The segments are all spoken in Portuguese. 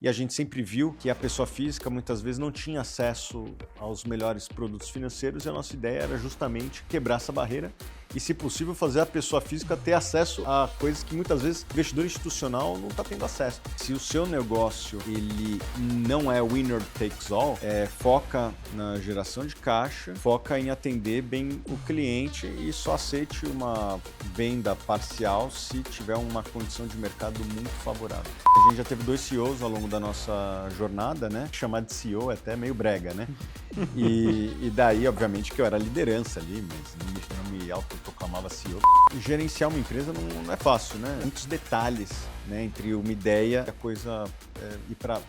E a gente sempre viu que a pessoa física muitas vezes não tinha acesso aos melhores produtos financeiros e a nossa ideia era justamente quebrar essa barreira e, se possível, fazer a pessoa física ter acesso a coisas que muitas vezes o investidor institucional não está tendo acesso. Se o seu negócio ele não é winner takes all, foca na geração de caixa, foca em atender bem o cliente e só aceite uma venda parcial se tiver uma condição de mercado muito favorável. A gente já teve 2 CEOs ao longo da nossa jornada, né? Chamar de CEO é até meio brega, né? E daí, obviamente, que eu era liderança ali, mas não me autoproclamava CEO. Gerenciar uma empresa não é fácil, né? Muitos detalhes, né? Entre uma ideia e a coisa ir para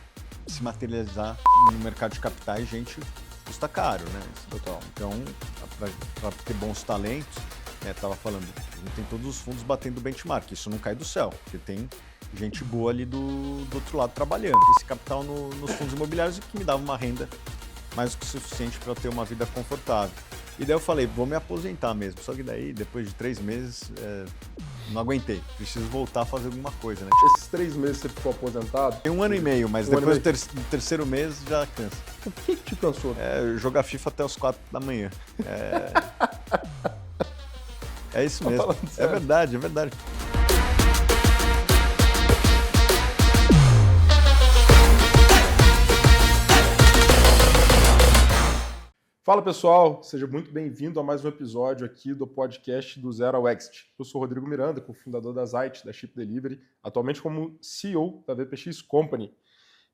se materializar no mercado de capitais, gente, custa caro, né? Total. Então, para ter bons talentos, estava falando, não tem todos os fundos batendo benchmark, isso não cai do céu, porque tem gente boa ali do outro lado trabalhando. Esse capital nos fundos imobiliários que me dava uma renda mais do que suficiente para ter uma vida confortável. E daí eu falei, vou me aposentar mesmo. Só que daí, depois de 3 meses, não aguentei. Preciso voltar a fazer alguma coisa, né? Esses 3 meses você ficou aposentado? Tem 1 ano e meio, mas depois do terceiro mês já cansa. O que te cansou? Jogar FIFA até os 4 da manhã. É isso mesmo. É verdade, é verdade. Fala pessoal, seja muito bem-vindo a mais um episódio aqui do podcast do Zero ao Exit. Eu sou Rodrigo Miranda, cofundador da Zite, da Chip Delivery, atualmente como CEO da VPX Company.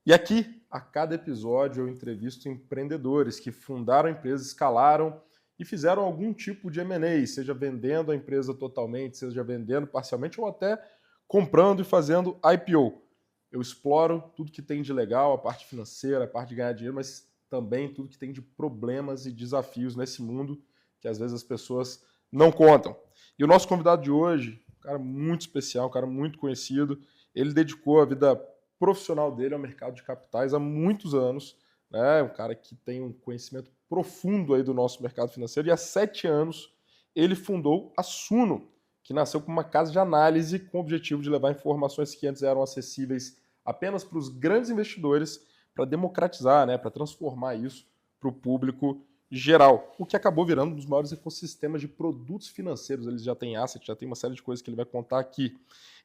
E aqui, a cada episódio, eu entrevisto empreendedores que fundaram empresas, escalaram e fizeram algum tipo de M&A, seja vendendo a empresa totalmente, seja vendendo parcialmente ou até comprando e fazendo IPO. Eu exploro tudo que tem de legal, a parte financeira, a parte de ganhar dinheiro, mas também tudo que tem de problemas e desafios nesse mundo que às vezes as pessoas não contam. E o nosso convidado de hoje, um cara muito especial, um cara muito conhecido, ele dedicou a vida profissional dele ao mercado de capitais há muitos anos, né? Um cara que tem um conhecimento profundo aí do nosso mercado financeiro e há 7 anos ele fundou a Suno, que nasceu como uma casa de análise com o objetivo de levar informações que antes eram acessíveis apenas para os grandes investidores para democratizar, né, para transformar isso para o público geral, o que acabou virando um dos maiores ecossistemas de produtos financeiros. Eles já têm asset, já tem uma série de coisas que ele vai contar aqui.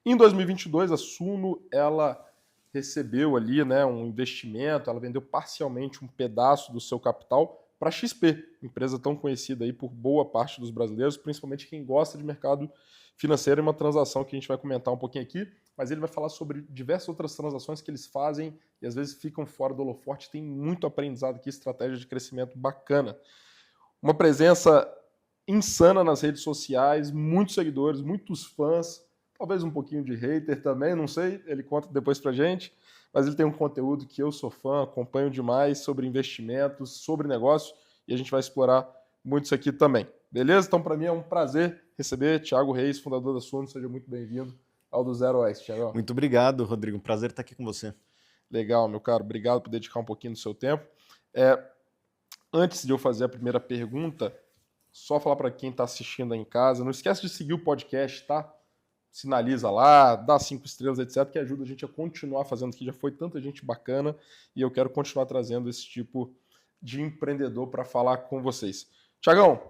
Em 2022, a Suno ela recebeu ali, né, um investimento, ela vendeu parcialmente um pedaço do seu capital para a XP, empresa tão conhecida aí por boa parte dos brasileiros, principalmente quem gosta de mercado financeiro, é uma transação que a gente vai comentar um pouquinho aqui, mas ele vai falar sobre diversas outras transações que eles fazem e às vezes ficam fora do holofote. Tem muito aprendizado aqui, estratégia de crescimento bacana. Uma presença insana nas redes sociais, muitos seguidores, muitos fãs, talvez um pouquinho de hater também, não sei, ele conta depois pra gente, mas ele tem um conteúdo que eu sou fã, acompanho demais sobre investimentos, sobre negócio, e a gente vai explorar muito isso aqui também. Beleza? Então, para mim é um prazer receber Thiago Reis, fundador da Suno. Seja muito bem-vindo ao do Zero Oeste, Thiago. Muito obrigado, Rodrigo. Um prazer estar aqui com você. Legal, meu caro. Obrigado por dedicar um pouquinho do seu tempo. Antes de eu fazer a primeira pergunta, só falar para quem está assistindo aí em casa, não esquece de seguir o podcast, tá? Sinaliza lá, dá 5 estrelas, etc., que ajuda a gente a continuar fazendo, que já foi tanta gente bacana e eu quero continuar trazendo esse tipo de empreendedor para falar com vocês. Thiagão,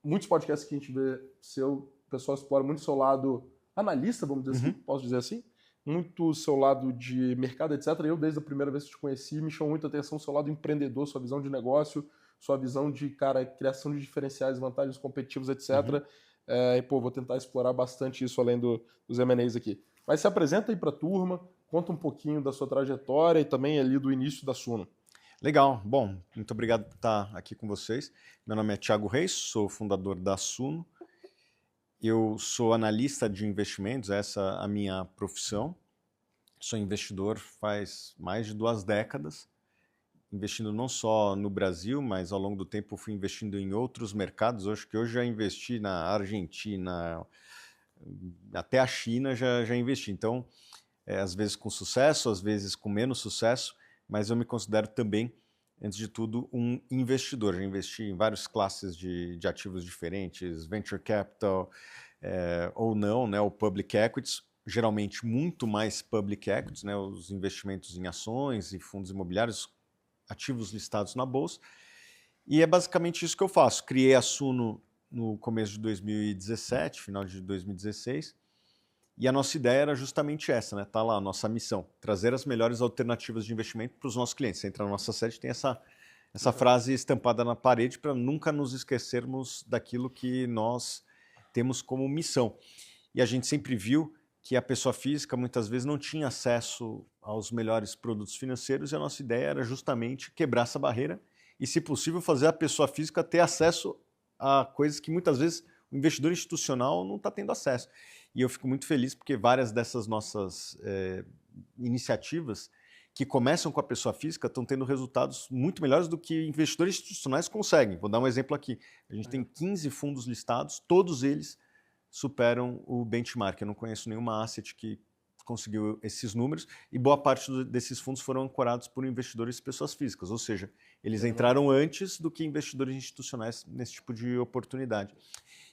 muitos podcasts que a gente vê o pessoal explora muito o seu lado analista, vamos dizer assim, posso dizer assim, muito o seu lado de mercado, etc. Eu, desde a primeira vez que te conheci, me chamou muita atenção o seu lado empreendedor, sua visão de negócio, sua visão de, criação de diferenciais, vantagens competitivas, etc. Vou tentar explorar bastante isso além dos M&As aqui. Mas se apresenta aí para a turma, conta um pouquinho da sua trajetória e também ali do início da Suno. Legal. Bom, muito obrigado por estar aqui com vocês. Meu nome é Thiago Reis, sou fundador da Suno. Eu sou analista de investimentos, essa é a minha profissão. Sou investidor faz mais de 2 décadas, investindo não só no Brasil, mas ao longo do tempo fui investindo em outros mercados. Acho que hoje já investi na Argentina, até a China já investi. Então, às vezes com sucesso, às vezes com menos sucesso, mas eu me considero também, antes de tudo, um investidor. Já investi em várias classes de ativos diferentes, venture capital ou não, né, ou public equities, geralmente muito mais public equities, né, os investimentos em ações e fundos imobiliários, ativos listados na bolsa. E é basicamente isso que eu faço. Criei a Suno no começo de 2017, final de 2016, e a nossa ideia era justamente essa, né? Tá lá a nossa missão, trazer as melhores alternativas de investimento para os nossos clientes. Você entra na nossa sede, tem essa frase estampada na parede para nunca nos esquecermos daquilo que nós temos como missão. E a gente sempre viu que a pessoa física muitas vezes não tinha acesso aos melhores produtos financeiros e a nossa ideia era justamente quebrar essa barreira e, se possível, fazer a pessoa física ter acesso a coisas que muitas vezes o investidor institucional não está tendo acesso. E eu fico muito feliz porque várias dessas nossas iniciativas que começam com a pessoa física estão tendo resultados muito melhores do que investidores institucionais conseguem. Vou dar um exemplo aqui. A gente tem 15 fundos listados, todos eles superam o benchmark. Eu não conheço nenhuma asset que conseguiu esses números e boa parte desses fundos foram ancorados por investidores pessoas físicas, ou seja, eles entraram antes do que investidores institucionais nesse tipo de oportunidade.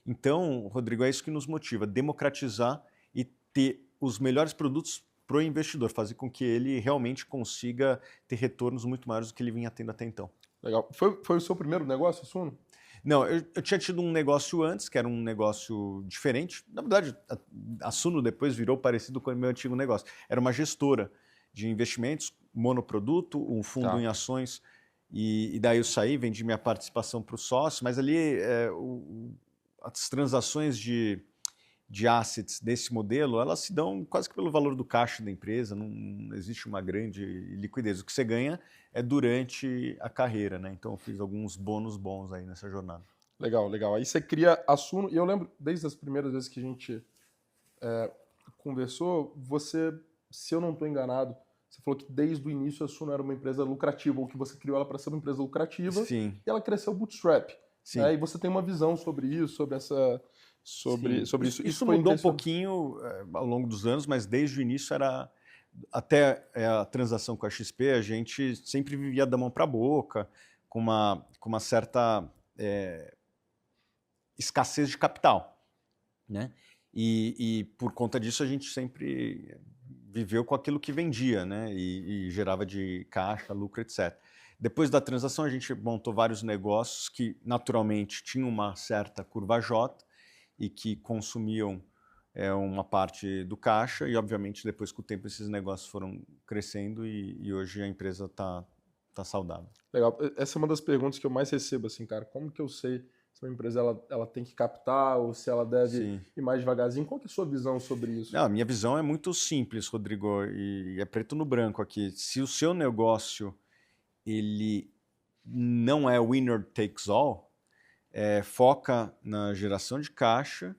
Então, Rodrigo, é isso que nos motiva, democratizar e ter os melhores produtos para o investidor, fazer com que ele realmente consiga ter retornos muito maiores do que ele vinha tendo até então. Legal. Foi o seu primeiro negócio, Suno? Não, eu tinha tido um negócio antes, que era um negócio diferente. Na verdade, a Suno depois virou parecido com o meu antigo negócio. Era uma gestora de investimentos, monoproduto, um fundo em ações, e daí eu saí, vendi minha participação para o sócio, mas ali as transações de assets desse modelo, elas se dão quase que pelo valor do caixa da empresa, não existe uma grande liquidez. O que você ganha é durante a carreira, né? Então eu fiz alguns bônus bons aí nessa jornada. Legal, legal. Aí você cria a Suno, e eu lembro, desde as primeiras vezes que a gente conversou, você, se eu não estou enganado, você falou que desde o início a Suno era uma empresa lucrativa, ou que você criou ela para ser uma empresa lucrativa. Sim. E ela cresceu bootstrap. Sim. Né? E você tem uma visão sobre isso, sobre isso. Isso mudou um pouquinho ao longo dos anos, mas desde o início era até a transação com a XP, a gente sempre vivia da mão para a boca, com uma certa escassez de capital, né? E por conta disso a gente sempre viveu com aquilo que vendia, né? E gerava de caixa, lucro, etc. Depois da transação a gente montou vários negócios que naturalmente tinham uma certa curva J e que consumiam uma parte do caixa e, obviamente, depois com o tempo esses negócios foram crescendo e hoje a empresa está saudável. Legal. Essa é uma das perguntas que eu mais recebo, assim, cara. Como que eu sei se uma empresa ela tem que captar ou se ela deve ir mais devagarzinho? Qual que é a sua visão sobre isso? Não, a minha visão é muito simples, Rodrigo, e é preto no branco aqui. Se o seu negócio ele não é winner takes all, foca na geração de caixa,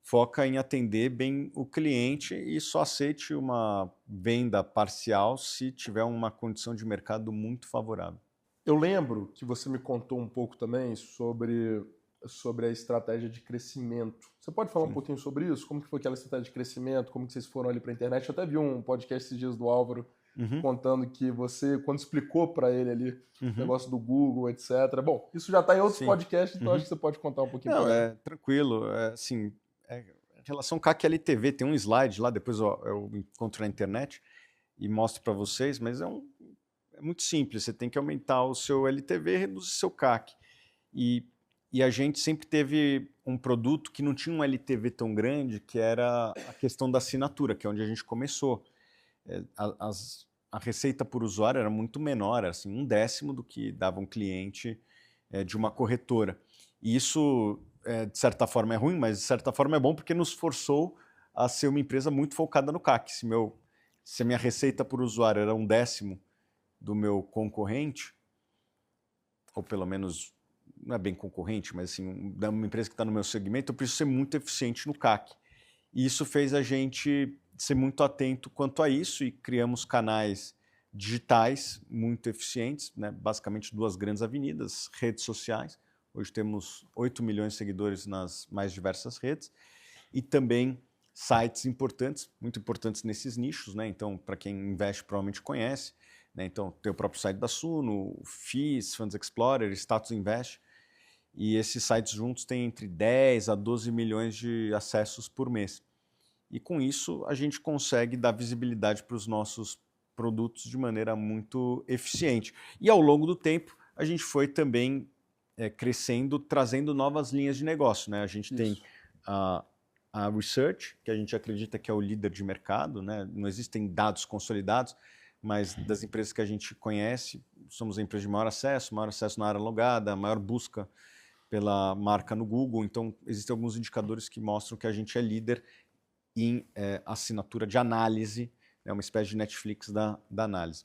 foca em atender bem o cliente e só aceite uma venda parcial se tiver uma condição de mercado muito favorável. Eu lembro que você me contou um pouco também sobre a estratégia de crescimento. Você pode falar um pouquinho sobre isso? Como que foi aquela estratégia de crescimento? Como que vocês foram ali para a internet? Eu até vi um podcast esses dias do Álvaro contando que você, quando explicou para ele ali o negócio do Google, etc. Bom, isso já está em outros podcasts, então acho que você pode contar um pouquinho. Não, tranquilo. Assim, em relação ao CAC LTV, tem um slide lá, depois eu encontro na internet e mostro para vocês, mas é muito simples. Você tem que aumentar o seu LTV e reduzir seu CAC. E a gente sempre teve um produto que não tinha um LTV tão grande, que era a questão da assinatura, que é onde a gente começou. A receita por usuário era muito menor, era assim, 1/10 do que dava um cliente de uma corretora. E isso, de certa forma, é ruim, mas de certa forma é bom porque nos forçou a ser uma empresa muito focada no CAC. Se a minha receita por usuário era 1/10 do meu concorrente, ou pelo menos, não é bem concorrente, mas assim, da uma empresa que está no meu segmento, eu preciso ser muito eficiente no CAC. E isso fez a gente ser muito atento quanto a isso e criamos canais digitais muito eficientes, né? Basicamente 2 grandes avenidas, redes sociais. Hoje temos 8 milhões de seguidores nas mais diversas redes e também sites importantes, muito importantes nesses nichos, né? Então, para quem investe provavelmente conhece, né? Então, tem o próprio site da Suno, o FIIs, Funds Explorer, Status Invest, e esses sites juntos têm entre 10 a 12 milhões de acessos por mês. e com isso a gente consegue dar visibilidade para os nossos produtos de maneira muito eficiente. E ao longo do tempo a gente foi também crescendo, trazendo novas linhas de negócio, né? A gente tem a Research, que a gente acredita que é o líder de mercado, né? Não existem dados consolidados, mas das empresas que a gente conhece, somos a empresa de maior acesso na área logada, maior busca pela marca no Google. Então, existem alguns indicadores que mostram que a gente é líder em assinatura de análise, uma espécie de Netflix da análise.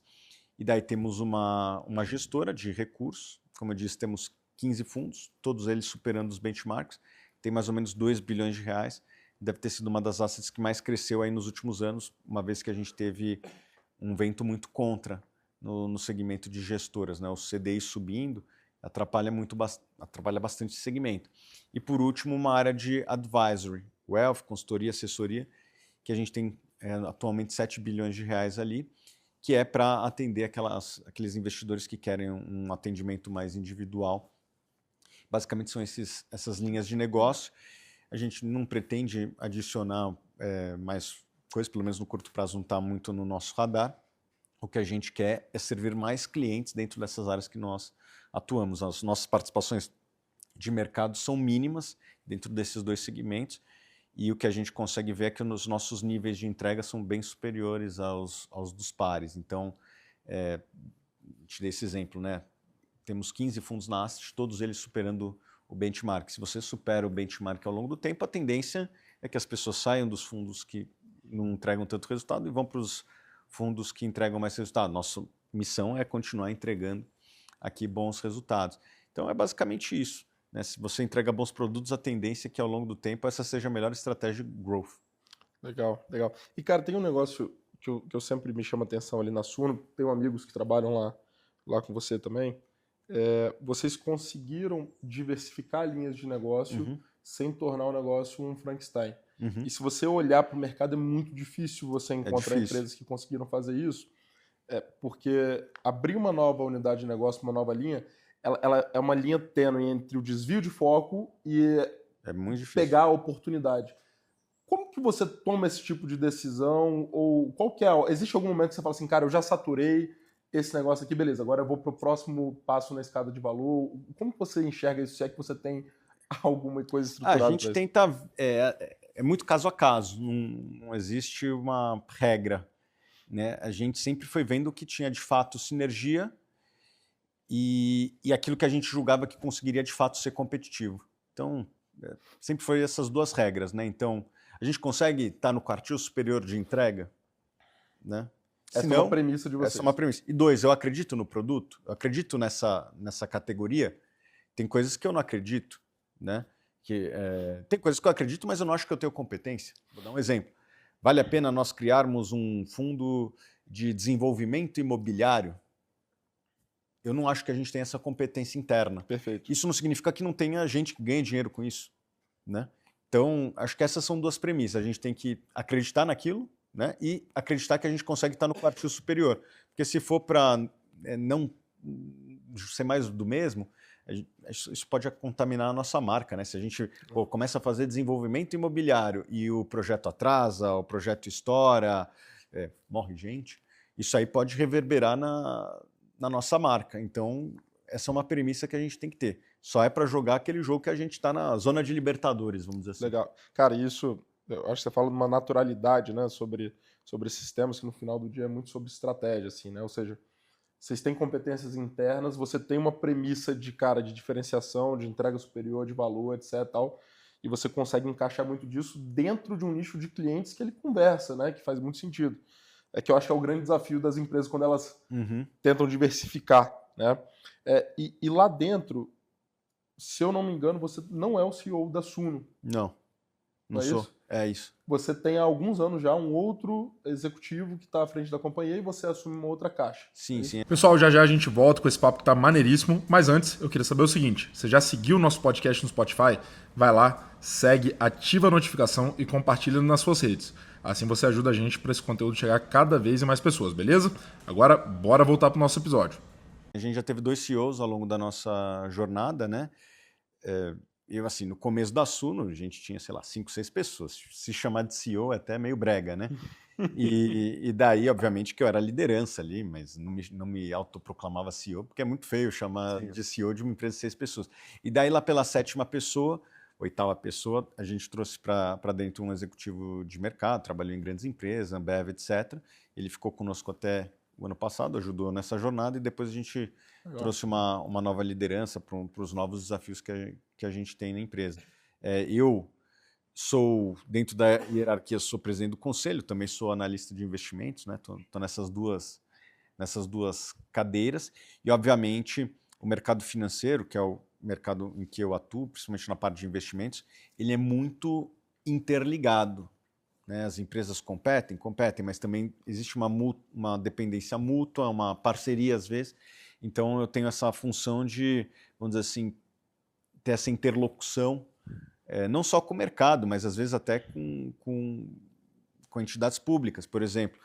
E daí temos uma gestora de recursos, como eu disse, temos 15 fundos, todos eles superando os benchmarks, tem mais ou menos 2 bilhões de reais, deve ter sido uma das assets que mais cresceu aí nos últimos anos, uma vez que a gente teve um vento muito contra no segmento de gestoras, né? O CDI subindo atrapalha bastante esse segmento. E por último, uma área de advisory, wealth, consultoria, assessoria, que a gente tem atualmente 7 bilhões de reais ali, que é para atender aqueles investidores que querem um atendimento mais individual. Basicamente são essas linhas de negócio. A gente não pretende adicionar mais coisas, pelo menos no curto prazo não está muito no nosso radar. O que a gente quer é servir mais clientes dentro dessas áreas que nós atuamos. As nossas participações de mercado são mínimas dentro desses dois segmentos, e o que a gente consegue ver é que os nossos níveis de entrega são bem superiores aos dos pares. Então, te dei esse exemplo, né? Temos 15 fundos na asset, todos eles superando o benchmark. Se você supera o benchmark ao longo do tempo, a tendência é que as pessoas saiam dos fundos que não entregam tanto resultado e vão para os fundos que entregam mais resultado. Nossa missão é continuar entregando aqui bons resultados. Então é basicamente isso, né? Se você entrega bons produtos, a tendência é que ao longo do tempo essa seja a melhor estratégia de growth. Legal, legal. E cara, tem um negócio que eu sempre me chama atenção ali na Suno, tenho amigos que trabalham lá com você também. Vocês conseguiram diversificar linhas de negócio sem tornar o negócio um Frankenstein. E se você olhar para o mercado, é muito difícil você encontrar empresas que conseguiram fazer isso, porque abrir uma nova unidade de negócio, uma nova linha, ela é uma linha tênue entre o desvio de foco e muito difícil pegar a oportunidade. Como que você toma esse tipo de decisão? Ou qual que é? Existe algum momento que você fala assim, cara, eu já saturei esse negócio aqui, beleza, agora eu vou para o próximo passo na escada de valor. Como que você enxerga isso? Se é que você tem alguma coisa estruturada? A gente tenta... É muito caso a caso, não existe uma regra, né? A gente sempre foi vendo que tinha de fato sinergia e aquilo que a gente julgava que conseguiria de fato ser competitivo. Então, sempre foi essas duas regras, né? Então, a gente consegue estar no quartil superior de entrega, né? Essa é uma premissa de vocês. Essa é uma premissa. E dois, eu acredito no produto, eu acredito nessa categoria. Tem coisas que eu não acredito, né? Tem coisas que eu acredito, mas eu não acho que eu tenho competência. Vou dar um exemplo. Vale a pena nós criarmos um fundo de desenvolvimento imobiliário? Eu não acho que a gente tem essa competência interna. Perfeito. Isso não significa que não tenha gente que ganhe dinheiro com isso, né? Então, acho que essas são duas premissas. A gente tem que acreditar naquilo, né? E acreditar que a gente consegue estar no quartil superior. Porque se for para não ser mais do mesmo, isso pode contaminar a nossa marca, né? Se a gente começa a fazer desenvolvimento imobiliário e o projeto atrasa, o projeto estoura, morre gente, isso aí pode reverberar na nossa marca. Então, essa é uma premissa que a gente tem que ter. Só é para jogar aquele jogo que a gente está na zona de Libertadores, vamos dizer assim. Legal. Cara, isso, eu acho que você fala de uma naturalidade, né, sobre esses temas, que no final do dia é muito sobre estratégia, assim, né? Ou seja, vocês têm competências internas, você tem uma premissa de diferenciação, de entrega superior, de valor, etc. Tal, e você consegue encaixar muito disso dentro de um nicho de clientes que ele conversa, né? Que faz muito sentido. É que eu acho que é o grande desafio das empresas quando elas tentam diversificar, né? E lá dentro, se eu não me engano, você não é o CEO da Suno. Não sou. Isso? É isso. Você tem há alguns anos já um outro executivo que está à frente da companhia e você assume uma outra caixa. Sim, sim. Pessoal, já a gente volta com esse papo que tá maneiríssimo, mas antes eu queria saber o seguinte, você já seguiu o nosso podcast no Spotify? Vai lá, segue, ativa a notificação e compartilha nas suas redes. Assim você ajuda a gente para esse conteúdo chegar cada vez em mais pessoas, beleza? Agora, bora voltar pro nosso episódio. A gente já teve 2 CEOs ao longo da nossa jornada, né? eu, assim, no começo da Suno, a gente tinha, sei lá, 5, 6 pessoas. Se chamar de CEO é até meio brega, né? E daí, obviamente, que eu era liderança ali, mas não me autoproclamava CEO, porque é muito feio chamar de CEO de uma empresa de 6 pessoas. E daí, lá pela 7ª pessoa, 8ª pessoa, a gente trouxe para dentro um executivo de mercado, trabalhou em grandes empresas, Ambev, etc. Ele ficou conosco até o ano passado, ajudou nessa jornada, e depois a gente trouxe uma nova liderança para os novos desafios que a gente tem na empresa. Eu sou, dentro da hierarquia, sou presidente do conselho, também sou analista de investimentos, né? Tô nessas duas cadeiras, e obviamente o mercado financeiro, que é o mercado em que eu atuo, principalmente na parte de investimentos, ele é muito interligado, né? As empresas competem, mas também existe uma dependência mútua, uma parceria às vezes. Então eu tenho essa função de, vamos dizer assim, ter essa interlocução, não só com o mercado, mas às vezes até com entidades públicas. Por exemplo,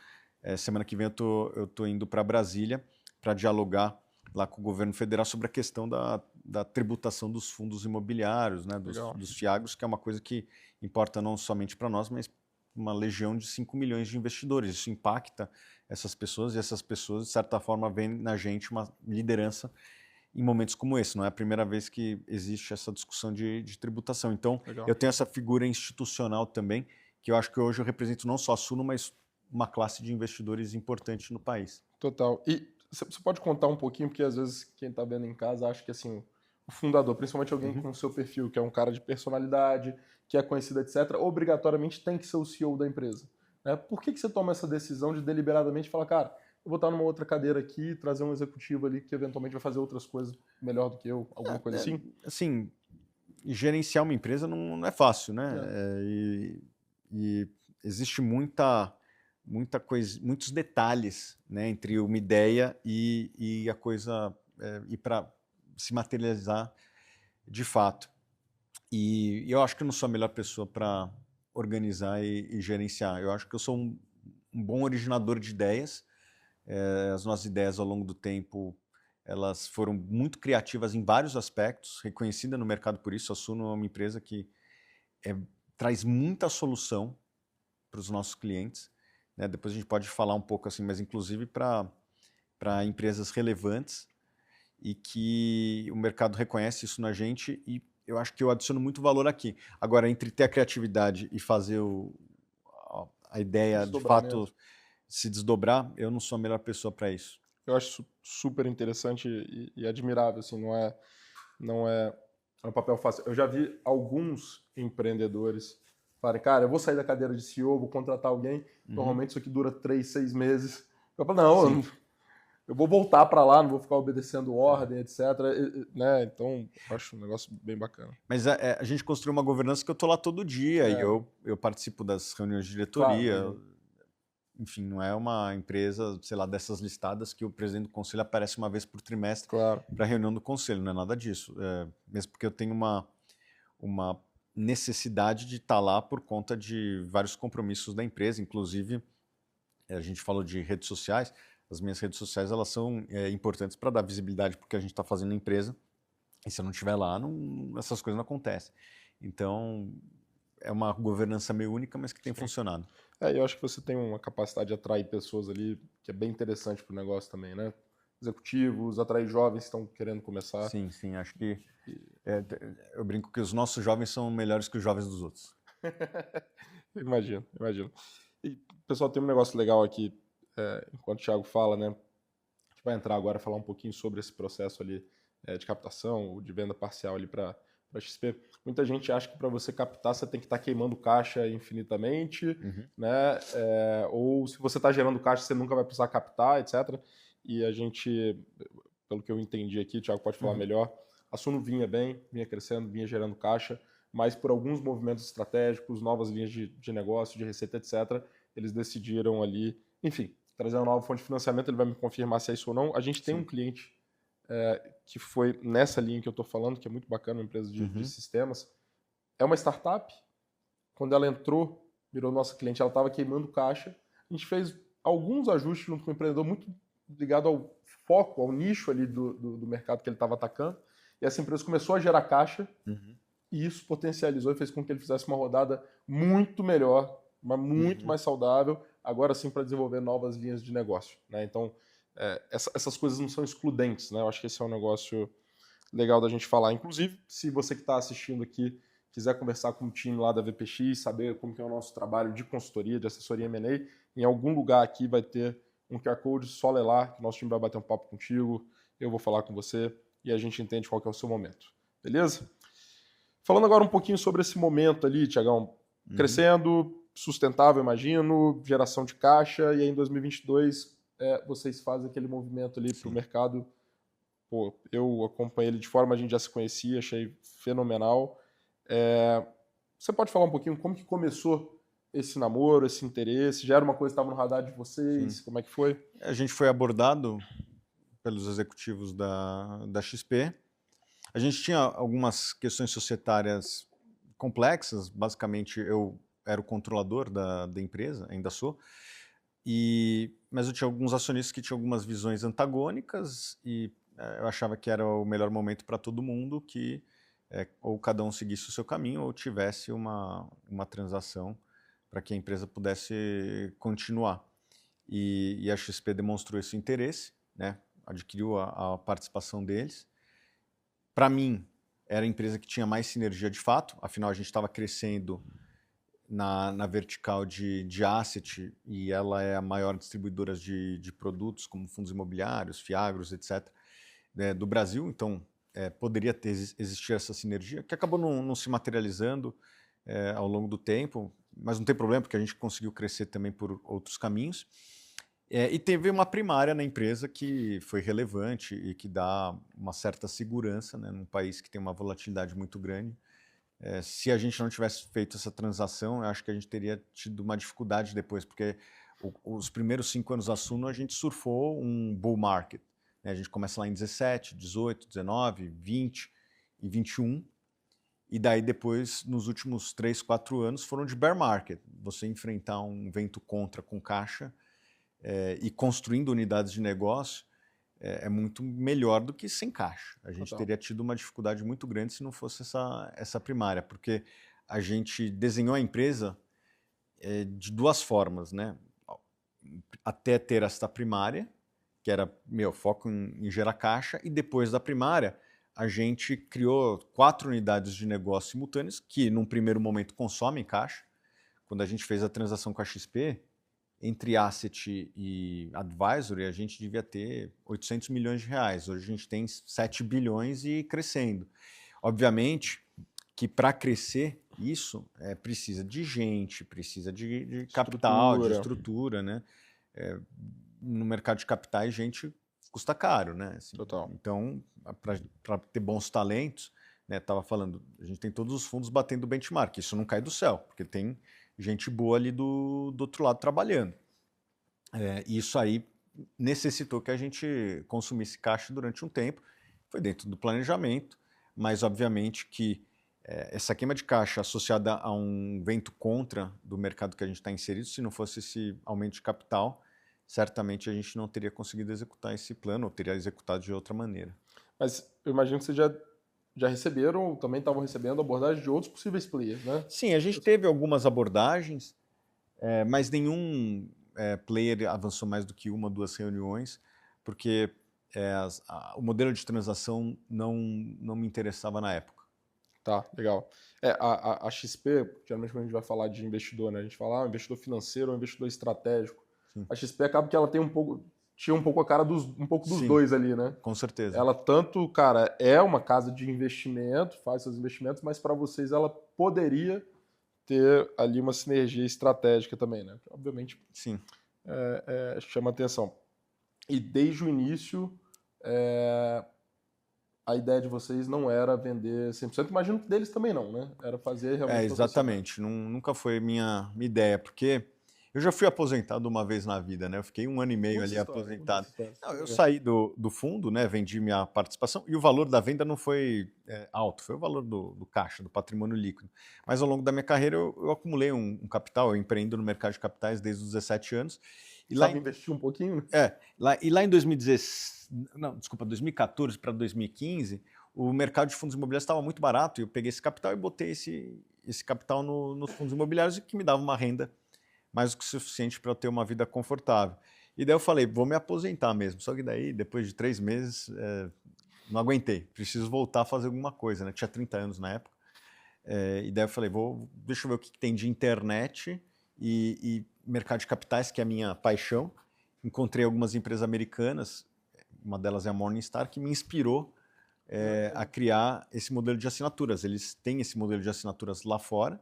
semana que vem eu tô indo para Brasília para dialogar lá com o governo federal sobre a questão da tributação dos fundos imobiliários, né, dos FIAGROS, que é uma coisa que importa não somente para nós, mas uma legião de 5 milhões de investidores. Isso impacta essas pessoas, e essas pessoas, de certa forma, veem na gente uma liderança em momentos como esse. Não é a primeira vez que existe essa discussão de tributação. Então, eu tenho essa figura institucional também, que eu acho que hoje eu represento não só a Suno, mas uma classe de investidores importante no país. Total. E você pode contar um pouquinho, porque às vezes quem está vendo em casa acha que assim, o fundador, principalmente alguém com o seu perfil, que é um cara de personalidade, que é conhecido, etc., obrigatoriamente tem que ser o CEO da empresa. Né? Por que você toma essa decisão de deliberadamente falar, cara, eu vou estar numa outra cadeira aqui, trazer um executivo ali que eventualmente vai fazer outras coisas melhor do que eu, alguma coisa assim? Assim, gerenciar uma empresa não é fácil, né? E existe muita coisa, muitos detalhes, né, entre uma ideia e a coisa ir para se materializar de fato. E eu acho que eu não sou a melhor pessoa para organizar e gerenciar. Eu acho que eu sou um bom originador de ideias. As nossas ideias ao longo do tempo, elas foram muito criativas em vários aspectos, reconhecida no mercado por isso. A Suno é uma empresa que traz muita solução para os nossos clientes, né? Depois a gente pode falar um pouco assim, mas inclusive para empresas relevantes, e que o mercado reconhece isso na gente, e eu acho que eu adiciono muito valor aqui. Agora, entre ter a criatividade e fazer a ideia de fato mesmo se desdobrar, eu não sou a melhor pessoa para isso. Eu acho super interessante e admirável, assim, não é um papel fácil. Eu já vi alguns empreendedores falarem, cara, eu vou sair da cadeira de CEO, vou contratar alguém, normalmente isso aqui dura 3, 6 meses. Eu falo, não, eu vou voltar para lá, não vou ficar obedecendo ordem, etc. Né? Então, eu acho um negócio bem bacana. Mas a gente construiu uma governança que eu tô lá todo dia, e eu participo das reuniões de diretoria. Claro. Enfim, não é uma empresa, sei lá, dessas listadas que o presidente do conselho aparece uma vez por trimestre para a reunião do conselho, não é nada disso. Mesmo porque eu tenho uma necessidade de estar lá por conta de vários compromissos da empresa, inclusive a gente falou de redes sociais. As minhas redes sociais, elas são importantes para dar visibilidade porque a gente está fazendo na empresa, e se eu não estiver lá, essas coisas não acontecem. Então, é uma governança meio única, mas que tem funcionado. Eu acho que você tem uma capacidade de atrair pessoas ali que é bem interessante para o negócio também, né? Executivos, atrair jovens que estão querendo começar. Sim, acho que eu brinco que os nossos jovens são melhores que os jovens dos outros. Imagino. E, pessoal, tem um negócio legal aqui, enquanto o Thiago fala, né? A gente vai entrar agora e falar um pouquinho sobre esse processo ali de captação ou de venda parcial ali para XP. Muita gente acha que para você captar você tem que estar queimando caixa infinitamente, né? Ou se você está gerando caixa você nunca vai precisar captar, etc. E a gente, pelo que eu entendi aqui, o Thiago pode falar melhor, a Suno vinha crescendo, vinha gerando caixa, mas por alguns movimentos estratégicos, novas linhas de negócio, de receita, etc., eles decidiram ali, enfim, trazer uma nova fonte de financiamento. Ele vai me confirmar se é isso ou não. A gente tem um cliente que foi nessa linha que eu estou falando, que é muito bacana, uma empresa de sistemas. É uma startup. Quando ela entrou, virou nossa cliente, ela estava queimando caixa. A gente fez alguns ajustes junto com o empreendedor, muito ligado ao foco, ao nicho ali do mercado que ele estava atacando. E essa empresa começou a gerar caixa e isso potencializou e fez com que ele fizesse uma rodada muito melhor, mas muito mais saudável, agora sim para desenvolver novas linhas de negócio, né? Então, essas coisas não são excludentes, né? Eu acho que esse é um negócio legal da gente falar. Inclusive, se você que está assistindo aqui quiser conversar com o time lá da VPX, saber como que é o nosso trabalho de consultoria, de assessoria M&A, em algum lugar aqui vai ter um QR Code, só ler lá, que o nosso time vai bater um papo contigo, eu vou falar com você e a gente entende qual que é o seu momento. Beleza? Falando agora um pouquinho sobre esse momento ali, Tiagão, crescendo, sustentável, imagino, geração de caixa, e aí em 2022 vocês fazem aquele movimento ali para o mercado. Pô, eu acompanhei ele de forma, a gente já se conhecia, achei fenomenal. Você pode falar um pouquinho como que começou esse namoro, esse interesse? Já era uma coisa que estava no radar de vocês? Sim. Como é que foi? A gente foi abordado pelos executivos da XP. A gente tinha algumas questões societárias complexas. Basicamente, eu era o controlador da empresa, ainda sou. Mas eu tinha alguns acionistas que tinham algumas visões antagônicas e eu achava que era o melhor momento para todo mundo que ou cada um seguisse o seu caminho ou tivesse uma transação para que a empresa pudesse continuar. E a XP demonstrou esse interesse, né? Adquiriu a participação deles. Para mim, era a empresa que tinha mais sinergia de fato, afinal a gente estava crescendo na vertical de asset e ela é a maior distribuidora de produtos como fundos imobiliários, fiagros, etc., do Brasil, então poderia existir essa sinergia, que acabou não se materializando ao longo do tempo, mas não tem problema, porque a gente conseguiu crescer também por outros caminhos. E teve uma primária na empresa que foi relevante e que dá uma certa segurança, né, num país que tem uma volatilidade muito grande. Se a gente não tivesse feito essa transação, eu acho que a gente teria tido uma dificuldade depois, porque os primeiros 5 anos da Suno a gente surfou um bull market. Né? A gente começa lá em 17, 18, 19, 20 e 21. E daí depois, nos últimos 3, 4 anos, foram de bear market. Você enfrentar um vento contra com caixa e construindo unidades de negócio é muito melhor do que sem caixa. A gente teria tido uma dificuldade muito grande se não fosse essa primária, porque a gente desenhou a empresa de 2 formas, né? Até ter esta primária, que era foco em gerar caixa, e depois da primária a gente criou 4 unidades de negócio simultâneas que num primeiro momento consomem caixa. Quando a gente fez a transação com a XP, entre asset e advisory, a gente devia ter 800 milhões de reais. Hoje a gente tem 7 bilhões e crescendo. Obviamente que para crescer isso precisa de gente, precisa de capital, de estrutura, né? No mercado de capitais, gente custa caro, né? Assim, Total. Então, para ter bons talentos, né? Tava falando, a gente tem todos os fundos batendo benchmark. Isso não cai do céu, porque tem gente boa ali do outro lado trabalhando. Isso aí necessitou que a gente consumisse caixa durante um tempo. Foi dentro do planejamento, mas obviamente que essa queima de caixa associada a um vento contra do mercado que a gente está inserido, se não fosse esse aumento de capital, certamente a gente não teria conseguido executar esse plano, ou teria executado de outra maneira. Mas eu imagino que vocês já receberam, ou também estavam recebendo abordagem de outros possíveis players, né? Sim, a gente teve algumas abordagens, mas nenhum player avançou mais do que 1 ou 2 reuniões, porque o modelo de transação não me interessava na época. Tá, legal. A XP, geralmente quando a gente vai falar de investidor, né? A gente fala investidor financeiro ou investidor estratégico. Sim. A XP acaba que ela tem tinha um pouco a cara dos Sim, dois ali, né? Com certeza. Ela tanto, cara, é uma casa de investimento, faz seus investimentos, mas para vocês ela poderia ter ali uma sinergia estratégica também, né? Obviamente, sim, chama atenção. E desde o início, a ideia de vocês não era vender 100%, imagino que deles também não, né? Era fazer realmente... exatamente, nunca foi minha ideia, porque eu já fui aposentado uma vez na vida, né? Eu fiquei 1 ano e meio ali aposentado. Não, eu saí do fundo, né? Vendi minha participação e o valor da venda não foi alto, foi o valor do caixa, do patrimônio líquido. Mas ao longo da minha carreira eu acumulei um capital, eu empreendo no mercado de capitais desde os 17 anos. E sabe investir um pouquinho? E lá em 2014 para 2015, o mercado de fundos imobiliários estava muito barato e eu peguei esse capital e botei esse capital nos fundos imobiliários, que me dava uma renda mais do que suficiente para eu ter uma vida confortável. E daí eu falei, vou me aposentar mesmo. Só que daí, depois de 3 meses, não aguentei. Preciso voltar a fazer alguma coisa, né? Tinha 30 anos na época. E daí eu falei, deixa eu ver o que tem de internet e mercado de capitais, que é a minha paixão. Encontrei algumas empresas americanas, uma delas é a Morningstar, que me inspirou a criar esse modelo de assinaturas. Eles têm esse modelo de assinaturas lá fora,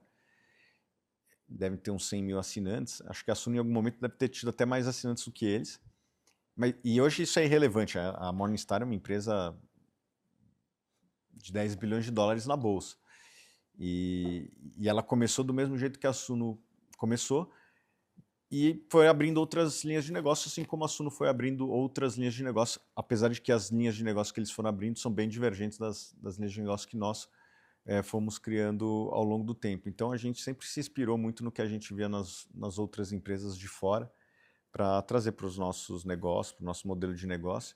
devem ter uns 100 mil assinantes. Acho que a Suno em algum momento deve ter tido até mais assinantes do que eles. E hoje isso é irrelevante. A Morningstar é uma empresa de 10 bilhões de dólares na bolsa. E ela começou do mesmo jeito que a Suno começou e foi abrindo outras linhas de negócio, assim como a Suno foi abrindo outras linhas de negócio, apesar de que as linhas de negócio que eles foram abrindo são bem divergentes das linhas de negócio que nós fomos criando ao longo do tempo. Então a gente sempre se inspirou muito no que a gente via nas outras empresas de fora para trazer para os nossos negócios, para o nosso modelo de negócio.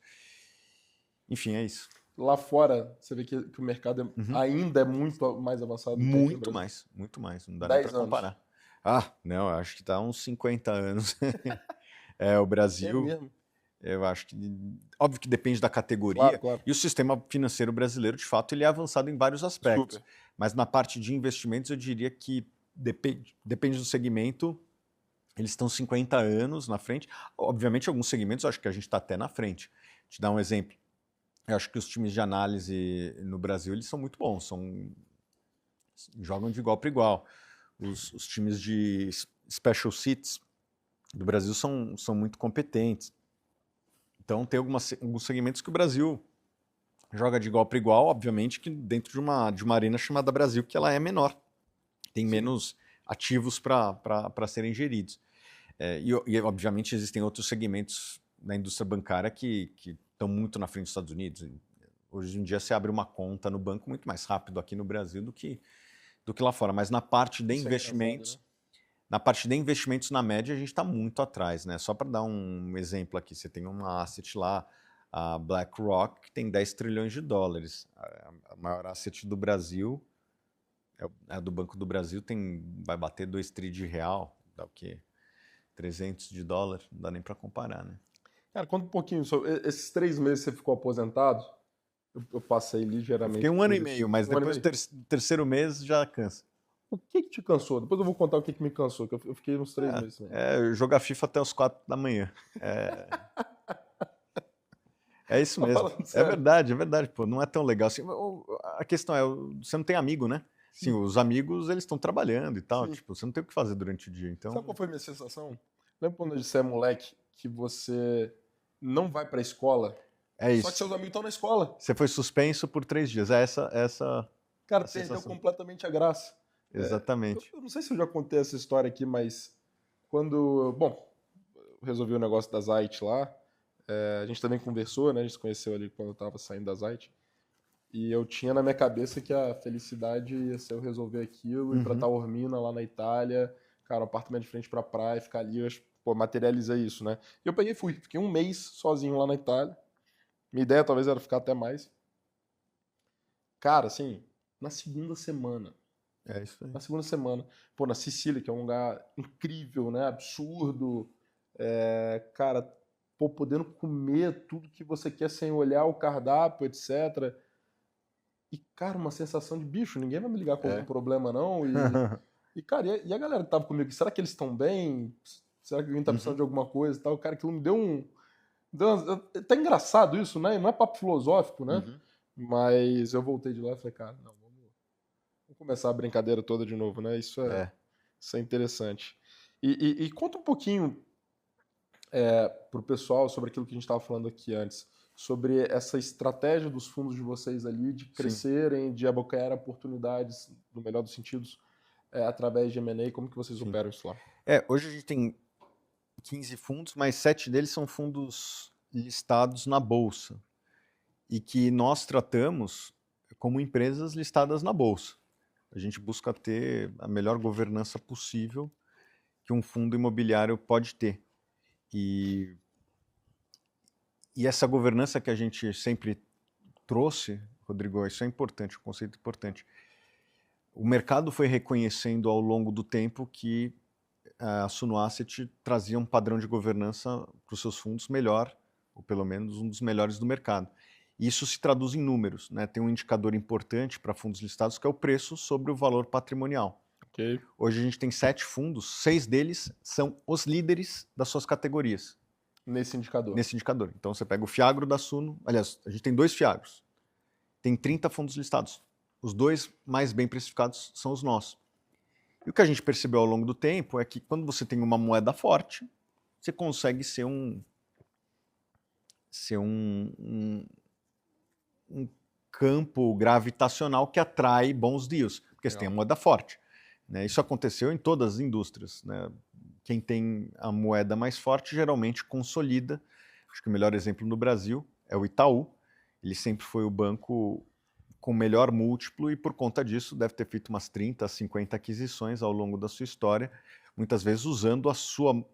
Enfim, é isso. Lá fora, você vê que o mercado ainda é muito mais avançado do que aqui no Brasil. Muito mais. Não dá nem para comparar. Não, eu acho que está uns 50 anos. O Brasil. É mesmo? Eu acho que, óbvio que depende da categoria. Claro. E o sistema financeiro brasileiro, de fato, ele é avançado em vários aspectos. Super. Mas na parte de investimentos, eu diria que depende do segmento. Eles estão 50 anos na frente. Obviamente, alguns segmentos eu acho que a gente está até na frente. Vou te dar um exemplo. Eu acho que os times de análise no Brasil eles são muito bons, jogam de igual para igual. Os times de special seats do Brasil são muito competentes. Então tem alguns segmentos que o Brasil joga de igual para igual, obviamente que dentro de uma arena chamada Brasil, que ela é menor. Tem menos ativos para serem geridos. E obviamente existem outros segmentos na indústria bancária que estão muito na frente dos Estados Unidos. Hoje em dia você abre uma conta no banco muito mais rápido aqui no Brasil do que lá fora. Mas na parte de investimentos, na média, a gente está muito atrás, né? Só para dar um exemplo aqui, você tem uma asset lá, a BlackRock, que tem 10 trilhões de dólares. A maior asset do Brasil, a do Banco do Brasil, vai bater 2 tri de real, dá o quê? 300 de dólar, não dá nem para comparar, né? Cara, conta um pouquinho sobre esses 3 meses que você ficou aposentado. Eu passei ligeiramente. Fiquei 1 ano e meio, mas depois do terceiro mês já cansa. O que te cansou? Depois eu vou contar o que me cansou, que eu fiquei uns 3 meses. Jogar FIFA até os 4 da manhã. É isso mesmo. É verdade, pô, não é tão legal assim. A questão é, você não tem amigo, né? Sim, os amigos, eles estão trabalhando e tal, tipo, você não tem o que fazer durante o dia, então... Sabe qual foi a minha sensação? Lembra quando você é moleque, que você não vai pra escola? É isso. Só que seus amigos estão na escola. Você foi suspenso por 3 dias, essa Cara, perdeu completamente a graça. Exatamente. Eu não sei se eu já contei essa história aqui, mas quando... Bom, eu resolvi o negócio da Zite lá, a gente também conversou, né? A gente se conheceu ali quando eu tava saindo da Zite. E eu tinha na minha cabeça que a felicidade ia ser eu resolver aquilo, ir pra Taormina, lá na Itália, cara, um apartamento de frente pra praia, ficar ali, materializei isso, né? E eu peguei e fui. Fiquei 1 mês sozinho lá na Itália. Minha ideia talvez era ficar até mais. Cara, assim, na segunda semana. É isso aí. Na segunda semana. Pô, na Sicília, que é um lugar incrível, né? Absurdo. Cara, pô, podendo comer tudo que você quer sem olhar o cardápio, etc. E, cara, uma sensação de bicho, ninguém vai me ligar com algum problema, não. E cara, e a galera que tava comigo, será que eles estão bem? Será que alguém tá precisando de alguma coisa e tal? Cara, aquilo me deu tá engraçado isso, né? Não é papo filosófico, né? Mas eu voltei de lá e falei, cara, não, vamos começar a brincadeira toda de novo, né? Isso é interessante. E conta um pouquinho pro pessoal sobre aquilo que a gente estava falando aqui antes, sobre essa estratégia dos fundos de vocês ali de crescerem, de abocanhar oportunidades, no melhor dos sentidos, através de M&A. Como que vocês operam isso lá? Hoje a gente tem 15 fundos, mas 7 deles são fundos listados na Bolsa e que nós tratamos como empresas listadas na Bolsa. A gente busca ter a melhor governança possível que um fundo imobiliário pode ter. E essa governança que a gente sempre trouxe Rodrigo, isso é importante, um conceito importante. O mercado foi reconhecendo ao longo do tempo que a Suno Asset trazia um padrão de governança para os seus fundos melhor, ou pelo menos um dos melhores do mercado. E isso se traduz em números, né? Tem um indicador importante para fundos listados que é o preço sobre o valor patrimonial. Ok. Hoje a gente tem 7 fundos, 6 deles são os líderes das suas categorias. Nesse indicador. Nesse indicador. Então você pega o Fiagro da Suno, aliás, a gente tem 2 Fiagros, tem 30 fundos listados. Os 2 mais bem precificados são os nossos. E o que a gente percebeu ao longo do tempo é que quando você tem uma moeda forte, você consegue ser um campo gravitacional que atrai bons deals, porque você tem a moeda forte. Né? Isso aconteceu em todas as indústrias. Né? Quem tem a moeda mais forte geralmente consolida. Acho que o melhor exemplo no Brasil é o Itaú. Ele sempre foi o banco com melhor múltiplo e por conta disso deve ter feito umas 30, 50 aquisições ao longo da sua história, muitas vezes usando a sua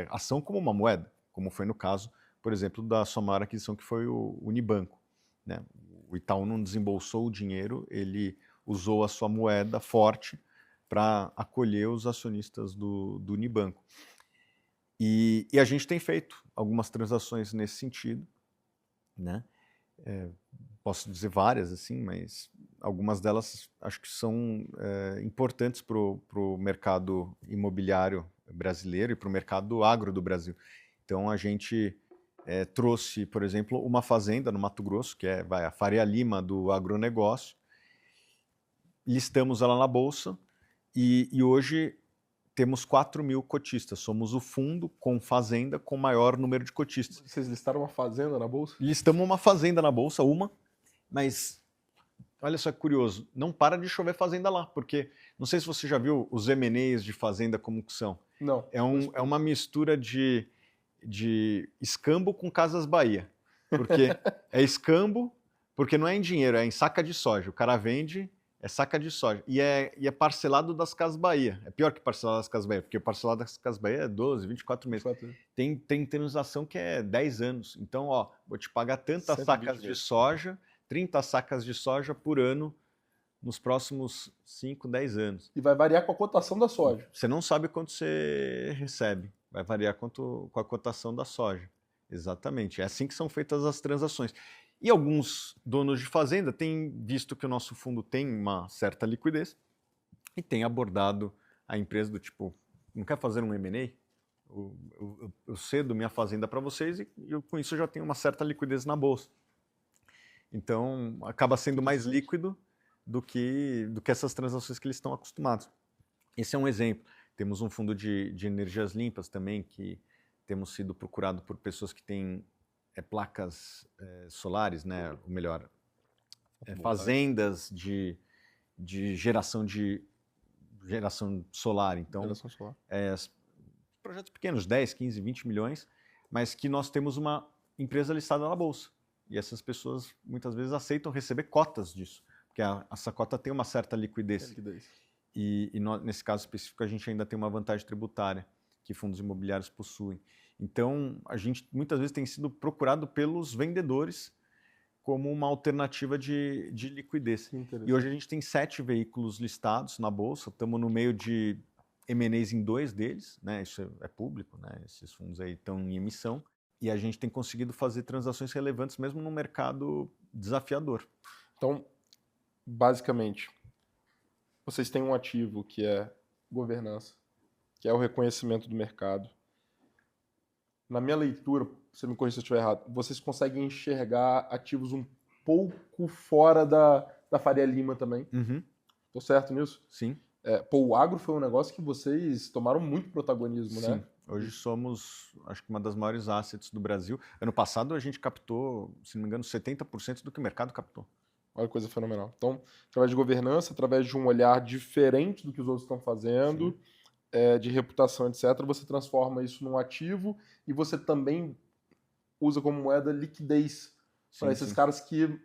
ação como uma moeda, como foi no caso, por exemplo, da sua maior aquisição que foi o Unibanco. Né? O Itaú não desembolsou o dinheiro, ele usou a sua moeda forte para acolher os acionistas do Unibanco. E a gente tem feito algumas transações nesse sentido, né? Posso dizer várias, assim, mas algumas delas acho que são importantes para o mercado imobiliário brasileiro e para o mercado agro do Brasil. Então a gente trouxe, por exemplo, uma fazenda no Mato Grosso, que é a Faria Lima do agronegócio, listamos ela na Bolsa e hoje temos 4.000 cotistas. Somos o fundo com fazenda com maior número de cotistas. Vocês listaram uma fazenda na Bolsa? Listamos uma fazenda na Bolsa, mas olha só que curioso, não para de chover fazenda lá, porque não sei se você já viu os M&As de fazenda como que são. Não. É uma mistura de escambo com Casas Bahia, porque é escambo, porque não é em dinheiro, é em saca de soja. O cara vende, é saca de soja, e é parcelado das Casas Bahia. É pior que parcelado das Casas Bahia, porque parcelado das Casas Bahia é 12, 24 meses. Tem indenização que é 10 anos. Então, ó, vou te pagar tantas sacas de soja, 30 sacas de soja por ano nos próximos 5, 10 anos. E vai variar com a cotação da soja. Você não sabe quanto você recebe. Vai variar com a cotação da soja. Exatamente. É assim que são feitas as transações. E alguns donos de fazenda têm visto que o nosso fundo tem uma certa liquidez e tem abordado a empresa do tipo, não quer fazer um M&A? Eu cedo minha fazenda para vocês e com isso eu já tenho uma certa liquidez na bolsa. Então, acaba sendo mais líquido do que essas transações que eles estão acostumados. Esse é um exemplo. Temos um fundo de energias limpas também, que temos sido procurado por pessoas que têm placas solares, né? Ou melhor, fazendas de geração solar. Então, projetos pequenos, 10, 15, 20 milhões, mas que nós temos uma empresa listada na Bolsa. E essas pessoas muitas vezes aceitam receber cotas disso, porque essa cota tem uma certa liquidez. E nesse caso específico a gente ainda tem uma vantagem tributária que fundos imobiliários possuem. Então a gente muitas vezes tem sido procurado pelos vendedores como uma alternativa de liquidez. E hoje a gente tem 7 veículos listados na Bolsa, estamos no meio de M&As em 2 deles, né? Isso é público, né? Esses fundos aí estão em emissão. E a gente tem conseguido fazer transações relevantes mesmo num mercado desafiador. Então, basicamente, vocês têm um ativo que é governança, que é o reconhecimento do mercado. Na minha leitura, você me corrija se eu estiver errado, vocês conseguem enxergar ativos um pouco fora da Faria Lima também. Estou certo nisso? Sim. O agro foi um negócio que vocês tomaram muito protagonismo, Sim. né? Hoje somos, acho que uma das maiores assets do Brasil. Ano passado a gente captou, se não me engano, 70% do que o mercado captou. Olha que coisa fenomenal. Então, através de governança, através de um olhar diferente do que os outros estão fazendo, de reputação, etc., você transforma isso num ativo e você também usa como moeda liquidez para esses caras que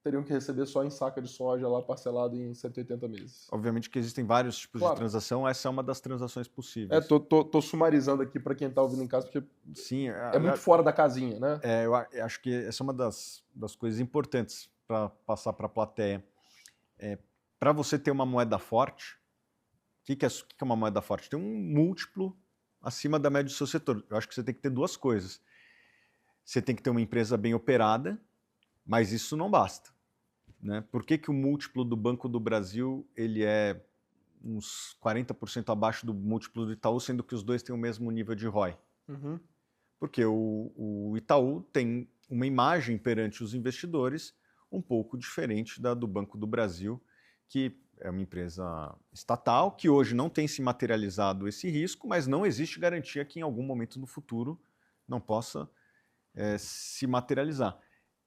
teriam que receber só em saca de soja lá parcelado em 180 meses. Obviamente que existem vários tipos de transação, essa é uma das transações possíveis. Tô sumarizando aqui para quem está ouvindo em casa, porque sim, é muito fora da casinha, né? Eu acho que essa é uma das coisas importantes para passar para a plateia. Para você ter uma moeda forte, o que é uma moeda forte? Tem um múltiplo acima da média do seu setor. Eu acho que você tem que ter duas coisas. Você tem que ter uma empresa bem operada, mas isso não basta, né? Por que o múltiplo do Banco do Brasil ele é uns 40% abaixo do múltiplo do Itaú, sendo que os dois têm o mesmo nível de ROI? Uhum. Porque o Itaú tem uma imagem perante os investidores um pouco diferente da do Banco do Brasil, que é uma empresa estatal, que hoje não tem se materializado esse risco, mas não existe garantia que em algum momento no futuro não possa se materializar.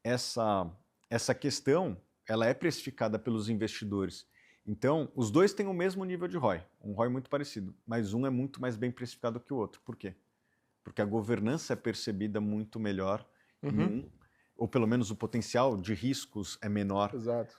Essa questão ela é precificada pelos investidores. Então, os dois têm o mesmo nível de ROI, um ROI muito parecido, mas um é muito mais bem precificado que o outro. Por quê? Porque a governança é percebida muito melhor em um, ou pelo menos o potencial de riscos é menor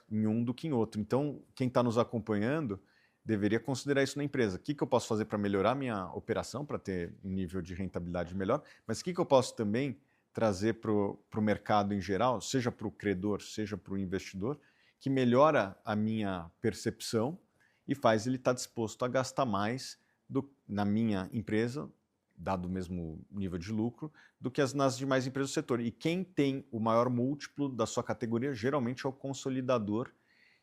em um do que em outro. Então, quem está nos acompanhando deveria considerar isso na empresa. O que eu posso fazer para melhorar minha operação, para ter um nível de rentabilidade melhor, mas o que eu posso também trazer para o mercado em geral, seja para o credor, seja para o investidor, que melhora a minha percepção e faz ele estar disposto a gastar mais na minha empresa, dado o mesmo nível de lucro, do que nas demais empresas do setor. E quem tem o maior múltiplo da sua categoria, geralmente é o consolidador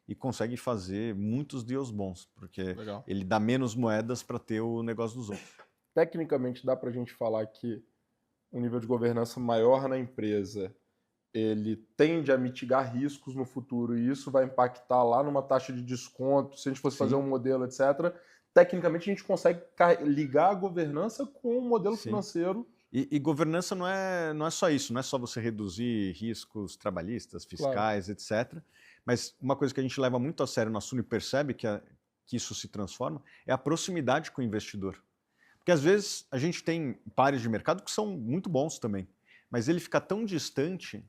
e consegue fazer muitos deals bons, porque ele dá menos moedas para ter o negócio dos outros. Tecnicamente, dá para a gente falar que um nível de governança maior na empresa, ele tende a mitigar riscos no futuro e isso vai impactar lá numa taxa de desconto, se a gente fosse fazer um modelo, etc. Tecnicamente, a gente consegue ligar a governança com o modelo financeiro. E governança não é só isso, não é só você reduzir riscos trabalhistas, fiscais, etc. Mas uma coisa que a gente leva muito a sério no Assuno e percebe que isso se transforma é a proximidade com o investidor. Porque às vezes a gente tem pares de mercado que são muito bons também, mas ele fica tão distante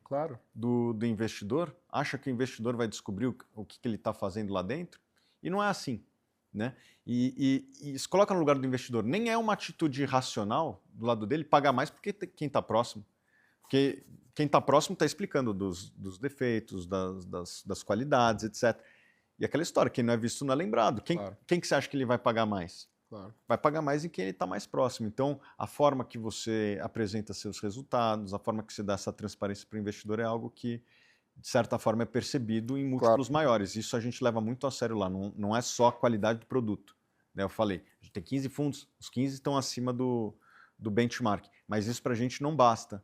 do investidor, acha que o investidor vai descobrir o que ele está fazendo lá dentro, e não é assim, né? E se coloca no lugar do investidor, nem é uma atitude racional do lado dele pagar mais porque quem está próximo. Porque quem está próximo está explicando dos defeitos, das qualidades, etc. E aquela história, quem não é visto não é lembrado. Quem que você acha que ele vai pagar mais? Vai pagar mais em quem ele está mais próximo. Então, a forma que você apresenta seus resultados, a forma que você dá essa transparência para o investidor é algo que, de certa forma, é percebido em múltiplos maiores. Isso a gente leva muito a sério lá. Não é só a qualidade do produto. Né? Eu falei, a gente tem 15 fundos, os 15 estão acima do benchmark. Mas isso para a gente não basta.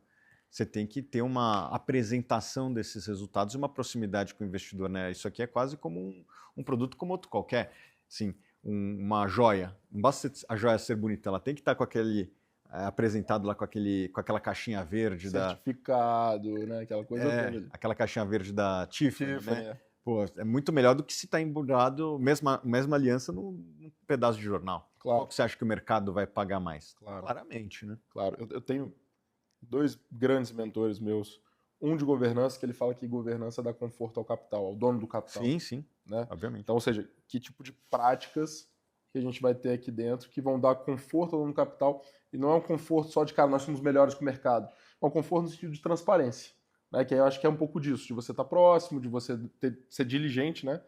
Você tem que ter uma apresentação desses resultados e uma proximidade com o investidor. Né? Isso aqui é quase como um produto como outro qualquer. Sim. Uma joia, não basta a joia ser bonita, ela tem que estar com aquele apresentado lá com aquela caixinha verde certificado, né? Aquela coisa toda. Aquela caixinha verde da Tiffany, né? Pô, é muito melhor do que se está embrulhado mesma aliança num pedaço de jornal. Qual que você acha que o mercado vai pagar mais? Claramente, né? Claro, eu tenho dois grandes mentores meus, um de governança, que ele fala que governança dá conforto ao capital, ao dono do capital. Sim, né? Obviamente. Então, ou seja, que tipo de práticas que a gente vai ter aqui dentro que vão dar conforto ao dono do capital, e não é um conforto só de, cara, nós somos melhores que o mercado, é um conforto no sentido de transparência, né? Que eu acho que é um pouco disso, de você estar próximo, de você ser diligente, né?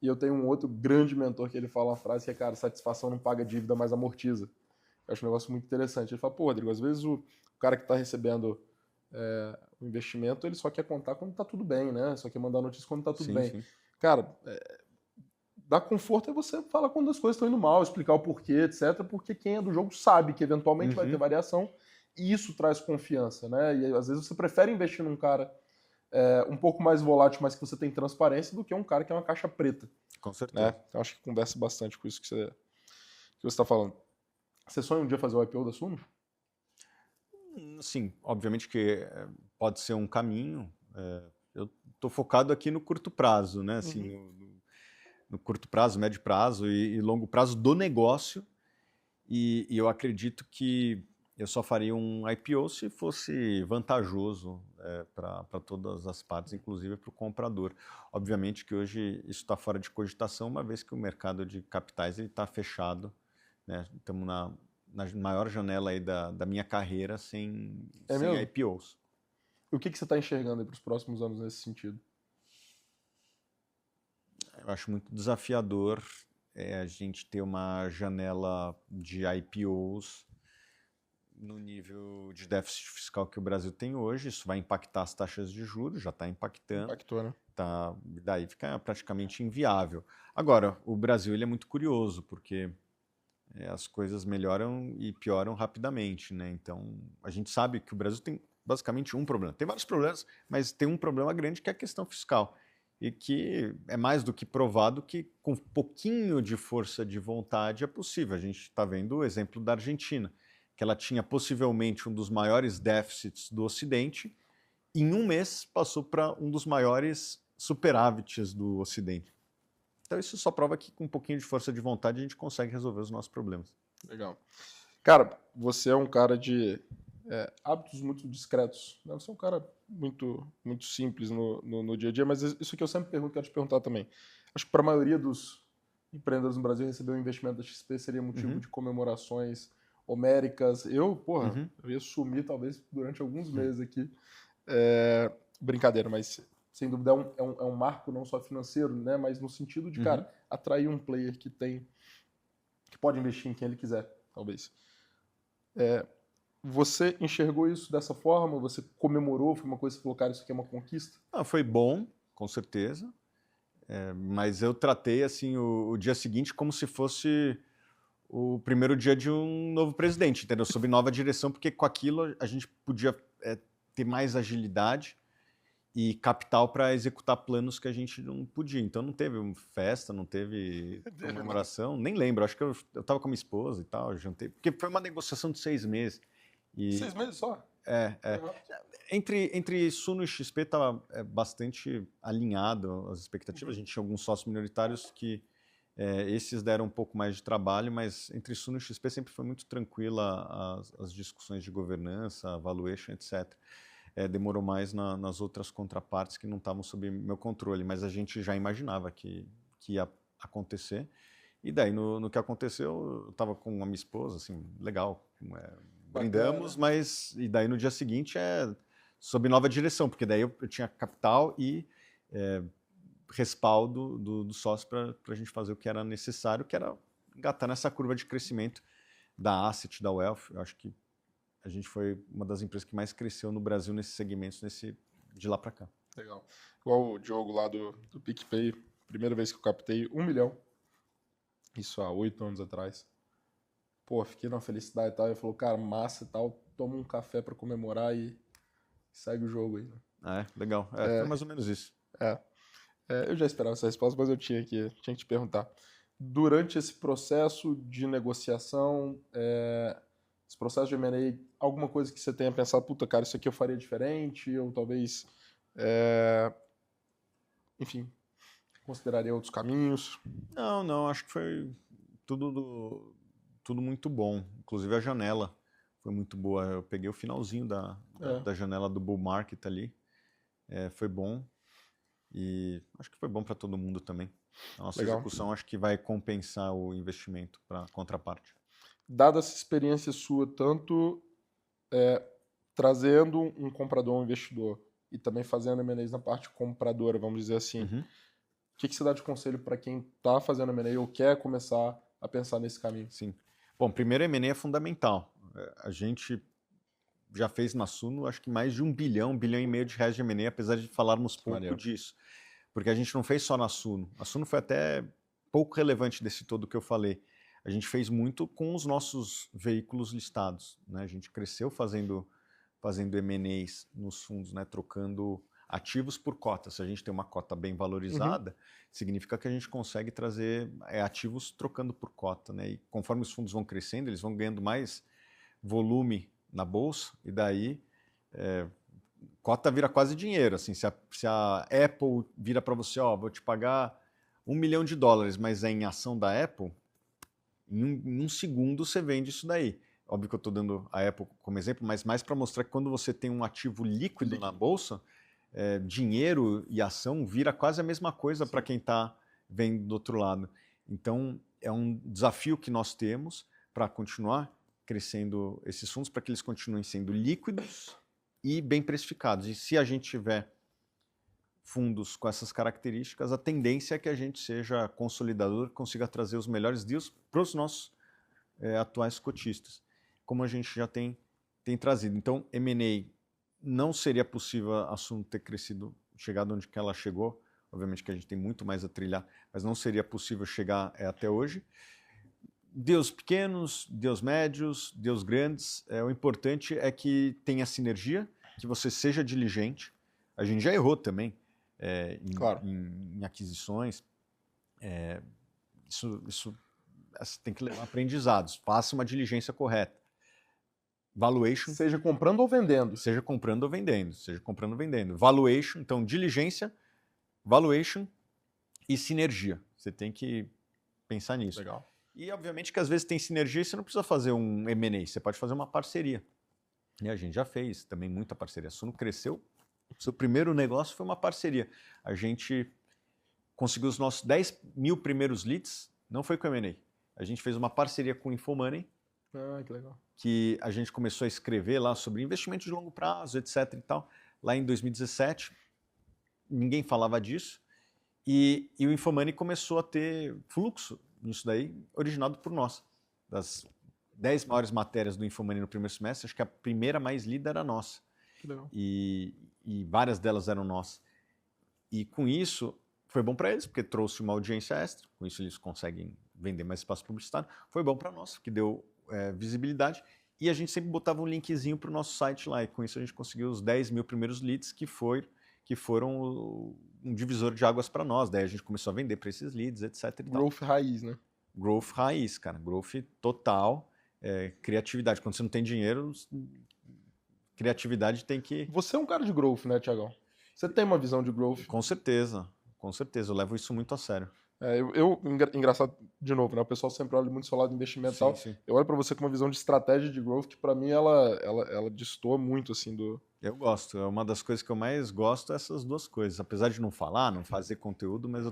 E eu tenho um outro grande mentor que ele fala uma frase que é, cara, satisfação não paga dívida, mas amortiza. Eu acho um negócio muito interessante. Ele fala, pô, Rodrigo, às vezes o cara que está recebendo o investimento, ele só quer contar quando está tudo bem, né? Só quer mandar notícia quando está tudo bem. Sim. Cara, dar conforto é você falar quando as coisas estão indo mal, explicar o porquê, etc. Porque quem é do jogo sabe que eventualmente vai ter variação e isso traz confiança, né? E às vezes você prefere investir num cara um pouco mais volátil, mas que você tem transparência, do que um cara que é uma caixa preta. Com certeza. Né? Então acho que conversa bastante com isso que você está falando. Você sonha um dia fazer o IPO da Suno? Sim, obviamente que pode ser um caminho. Eu estou focado aqui no curto prazo, né? Assim, no curto prazo, médio prazo e longo prazo do negócio. E eu acredito que eu só faria um IPO se fosse vantajoso para todas as partes, inclusive para o comprador. Obviamente que hoje isso está fora de cogitação, uma vez que o mercado de capitais está fechado. Né? Estamos na maior janela aí da minha carreira sem IPOs. E o que você está enxergando para os próximos anos nesse sentido? Eu acho muito desafiador a gente ter uma janela de IPOs no nível de déficit fiscal que o Brasil tem hoje. Isso vai impactar as taxas de juros, já está impactando. Impactou, né? Tá, daí fica praticamente inviável. Agora, o Brasil ele é muito curioso, porque as coisas melhoram e pioram rapidamente, né? Então, a gente sabe que o Brasil tem basicamente um problema. Tem vários problemas, mas tem um problema grande que é a questão fiscal. E que é mais do que provado que com um pouquinho de força de vontade é possível. A gente está vendo o exemplo da Argentina, que ela tinha possivelmente um dos maiores déficits do Ocidente, em um mês passou para um dos maiores superávites do Ocidente. Então isso só prova que com um pouquinho de força de vontade a gente consegue resolver os nossos problemas. Legal. Cara, você é um cara de hábitos muito discretos, né? Você é um cara muito, muito simples no dia a dia, mas isso que eu sempre pergunto, quero te perguntar também. Acho que para a maioria dos empreendedores no Brasil, receber um investimento da XP seria motivo de comemorações homéricas. Eu ia sumir talvez durante alguns meses aqui. Brincadeira, mas sem dúvida é um marco não só financeiro, né, mas no sentido de, cara, atrair um player que pode investir em quem ele quiser, talvez. Você enxergou isso dessa forma? Você comemorou? Foi uma coisa que você falou, cara, isso aqui é uma conquista? Foi bom, com certeza. Mas eu tratei assim o dia seguinte como se fosse o primeiro dia de um novo presidente, entendeu? Sob nova direção, porque com aquilo a gente podia ter mais agilidade e capital para executar planos que a gente não podia. Então não teve festa, não teve comemoração, nem lembro. Acho que eu estava com a minha esposa e tal, jantei, porque foi uma negociação de 6 meses. 6 meses só? Entre Suno e XP estava bastante alinhado as expectativas. A gente tinha alguns sócios minoritários que esses deram um pouco mais de trabalho, mas entre Suno e XP sempre foi muito tranquila as discussões de governança, valuation, etc. Demorou mais nas outras contrapartes que não estavam sob meu controle, mas a gente já imaginava que ia acontecer. E daí, no que aconteceu, eu estava com a minha esposa, assim, legal, brindamos, mas e daí no dia seguinte sob nova direção, porque daí eu tinha capital e respaldo do sócio para a gente fazer o que era necessário, que era engatar nessa curva de crescimento da Asset, da Wealth. Eu acho que a gente foi uma das empresas que mais cresceu no Brasil nesses segmentos de lá para cá. Legal. Igual o Diogo lá do PicPay, primeira vez que eu captei 1 milhão, isso há 8 anos atrás. Pô, fiquei numa felicidade e tal. Ele falou, cara, massa e tal, toma um café para comemorar e segue o jogo aí. Legal. Foi mais ou menos isso. Eu já esperava essa resposta, mas eu tinha que te perguntar. Durante esse processo de negociação, esse processo de M&A, alguma coisa que você tenha pensado, puta, cara, isso aqui eu faria diferente, ou talvez, enfim, consideraria outros caminhos? Não, acho que foi tudo muito bom. Inclusive a janela foi muito boa. Eu peguei o finalzinho da janela do bull market ali. Foi bom. E acho que foi bom para todo mundo também. A nossa execução acho que vai compensar o investimento para a contraparte. Dada essa experiência sua, tanto trazendo um comprador, um investidor, e também fazendo M&As na parte compradora, vamos dizer assim, o que você dá de conselho para quem está fazendo M&A ou quer começar a pensar nesse caminho? Sim. Bom, primeiro M&A é fundamental. A gente já fez na Suno, acho que mais de 1 bilhão e meio de reais de M&A, apesar de falarmos pouco disso. Porque a gente não fez só na Suno. A Suno foi até pouco relevante desse todo que eu falei. A gente fez muito com os nossos veículos listados, né? A gente cresceu fazendo M&As nos fundos, né? Trocando ativos por cotas. Se a gente tem uma cota bem valorizada, significa que a gente consegue trazer ativos trocando por cota, né? E conforme os fundos vão crescendo, eles vão ganhando mais volume na bolsa, e daí cota vira quase dinheiro. Assim, se a Apple vira para você, vou te pagar $1 milhão, mas é em ação da Apple, em um segundo você vende isso daí. Óbvio que eu estou dando a Apple como exemplo, mas mais para mostrar que quando você tem um ativo líquido na bolsa, dinheiro e ação vira quase a mesma coisa para quem está vendo do outro lado. Então, é um desafio que nós temos para continuar crescendo esses fundos, para que eles continuem sendo líquidos e bem precificados. E se a gente estiver fundos com essas características, a tendência é que a gente seja consolidador, consiga trazer os melhores deals para os nossos atuais cotistas, como a gente já tem trazido. Então, M&A não seria possível a Suno ter crescido, chegado onde que ela chegou. Obviamente que a gente tem muito mais a trilhar, mas não seria possível chegar até hoje. Deals pequenos, deals médios, deals grandes, o importante é que tenha sinergia, que você seja diligente. A gente já errou também em aquisições. Isso tem que levar aprendizados. Faça uma diligência correta. Valuation. Seja comprando ou vendendo. Seja comprando ou vendendo. Seja comprando ou vendendo. Valuation, então diligência, valuation e sinergia. Você tem que pensar nisso. Legal. E obviamente que às vezes tem sinergia e você não precisa fazer um M&A, você pode fazer uma parceria. E a gente já fez também muita parceria. A Suno cresceu, seu primeiro negócio foi uma parceria. A gente conseguiu os nossos 10 mil primeiros leads, não foi com M&A. A gente fez uma parceria com o Infomoney, que legal. Que a gente começou a escrever lá sobre investimento de longo prazo, etc. e tal. Lá em 2017, ninguém falava disso. E o Infomoney começou a ter fluxo nisso daí, originado por nós. Das 10 maiores matérias do Infomoney no primeiro semestre, acho que a primeira mais lida era nossa. Que legal. E várias delas eram nossas. E com isso, foi bom para eles, porque trouxe uma audiência extra. Com isso, eles conseguem vender mais espaço publicitário. Foi bom para nós, porque deu visibilidade. E a gente sempre botava um linkzinho para o nosso site lá. E com isso, a gente conseguiu os 10 mil primeiros leads, que foram um divisor de águas para nós. Daí a gente começou a vender para esses leads, etc. Growth raiz, né? Growth raiz, cara. Growth total. Criatividade. Quando você não tem dinheiro, criatividade tem que... Você é um cara de growth, né, Thiagão? Você tem uma visão de growth. Com certeza. Com certeza. Eu levo isso muito a sério. Engraçado, de novo, né? O pessoal sempre olha muito do seu lado de investimento e tal. Sim. Eu olho para você com uma visão de estratégia de growth que, para mim, ela destoa muito, assim, do... Eu gosto. É uma das coisas que eu mais gosto, essas duas coisas. Apesar de não falar, não fazer conteúdo, mas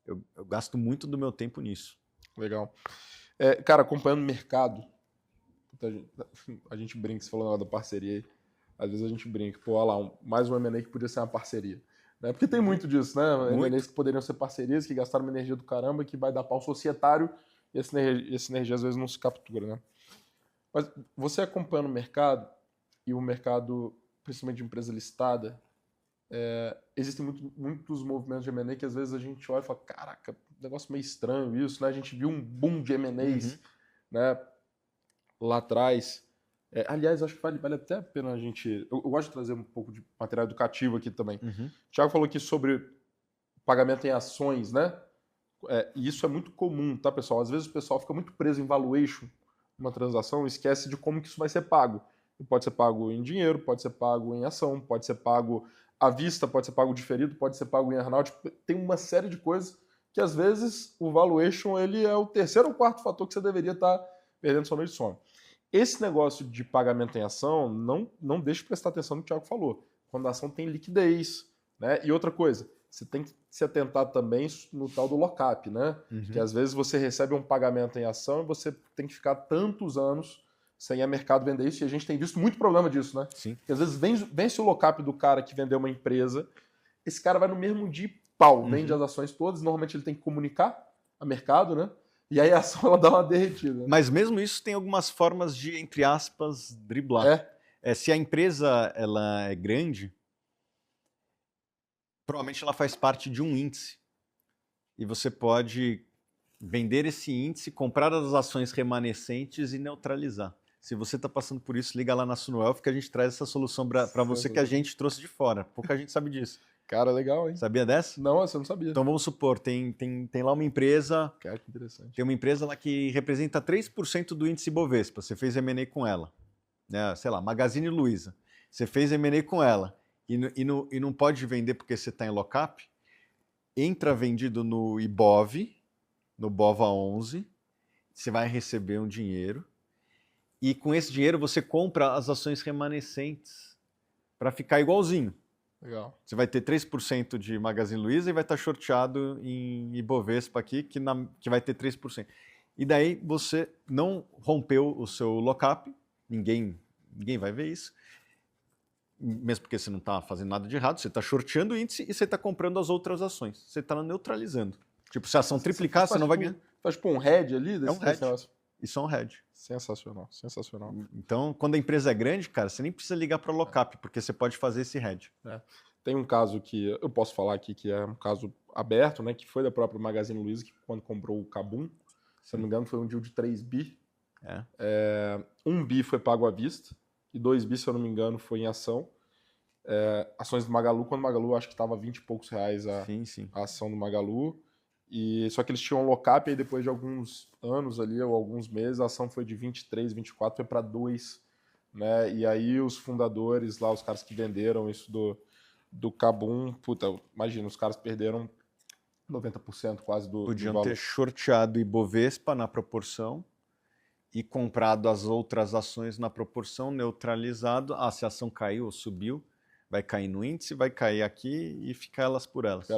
eu gasto muito do meu tempo nisso. Legal. Cara, acompanhando o mercado, a gente brinca, você falou da parceria aí, às vezes a gente brinca, pô, olha lá, mais um M&A que podia ser uma parceria. Né? Porque tem muito disso, né? M&As que poderiam ser parcerias, que gastaram uma energia do caramba, que vai dar pau societário, e essa energia às vezes não se captura, né? Mas você acompanhando o mercado, e o mercado, principalmente de empresa listada, existem muitos movimentos de M&A que às vezes a gente olha e fala, caraca, negócio meio estranho isso, né? A gente viu um boom de M&As, né? Lá atrás. Aliás, acho que vale até a pena a gente... Eu gosto de trazer um pouco de material educativo aqui também. O Thiago falou aqui sobre pagamento em ações, né? E isso é muito comum, tá, pessoal? Às vezes o pessoal fica muito preso em valuation numa transação e esquece de como que isso vai ser pago. Pode ser pago em dinheiro, pode ser pago em ação, pode ser pago à vista, pode ser pago diferido, pode ser pago em earnout. Tem uma série de coisas que, às vezes, o valuation ele é o terceiro ou quarto fator que você deveria estar perdendo sua noite de sono. Esse negócio de pagamento em ação, não deixe de prestar atenção no que o Thiago falou. Quando a ação tem liquidez, né? E outra coisa, você tem que se atentar também no tal do lock-up, né? Que às vezes você recebe um pagamento em ação e você tem que ficar tantos anos sem a mercado vender isso, e a gente tem visto muito problema disso, né? Sim. Porque às vezes vence o lock-up do cara que vendeu uma empresa, esse cara vai no mesmo dia e pau, vende as ações todas, normalmente ele tem que comunicar a mercado, né? E aí a ação ela dá uma derretida. Mas mesmo isso tem algumas formas de, entre aspas, driblar. Se a empresa ela é grande, provavelmente ela faz parte de um índice. E você pode vender esse índice, comprar as ações remanescentes e neutralizar. Se você está passando por isso, liga lá na Sunoelf que a gente traz essa solução para você que a gente trouxe de fora. Pouca gente sabe disso. Cara, legal, hein? Sabia dessa? Não, você não sabia. Então vamos supor, tem lá uma empresa... Cara, que interessante. Tem uma empresa lá que representa 3% do índice Bovespa. Você fez M&A com ela. Né? Sei lá, Magazine Luiza. Você fez M&A com ela. E não pode vender porque você está em lock-up. Entra vendido no IBOV, no BOVA11. Você vai receber um dinheiro. E com esse dinheiro você compra as ações remanescentes para ficar igualzinho. Legal. Você vai ter 3% de Magazine Luiza e vai estar shorteado em Ibovespa aqui, que vai ter 3%. E daí você não rompeu o seu lock-up, ninguém vai ver isso. mesmo porque você não está fazendo nada de errado, você está shorteando o índice e você está comprando as outras ações. Você está neutralizando. Tipo, se a ação triplicar, você não vai ganhar. Faz tipo um hedge ali? É um hedge. Isso é um hedge. Sensacional, sensacional. Então, quando a empresa é grande, cara, você nem precisa ligar para lockup, porque você pode fazer esse hedge. Tem um caso que eu posso falar aqui, que é um caso aberto, né, que foi da própria Magazine Luiza, que quando comprou o Kabum, se não me engano, foi um deal de 3 bi. 1 bi foi pago à vista, e 2 bi, se eu não me engano, foi em ação. Ações do Magalu, quando o Magalu acho que estava 20 e poucos reais a ação do Magalu. Só que eles tinham um lockup, e aí depois de alguns anos ali, ou alguns meses, a ação foi de 23, 24, foi para 2. Né? E aí os fundadores lá, os caras que venderam isso do Kabum, puta, imagina, os caras perderam 90% quase do valor. Podiam ter shorteado o Ibovespa na proporção e comprado as outras ações na proporção, neutralizado. Se a ação caiu ou subiu, vai cair no índice, vai cair aqui e ficar elas por elas.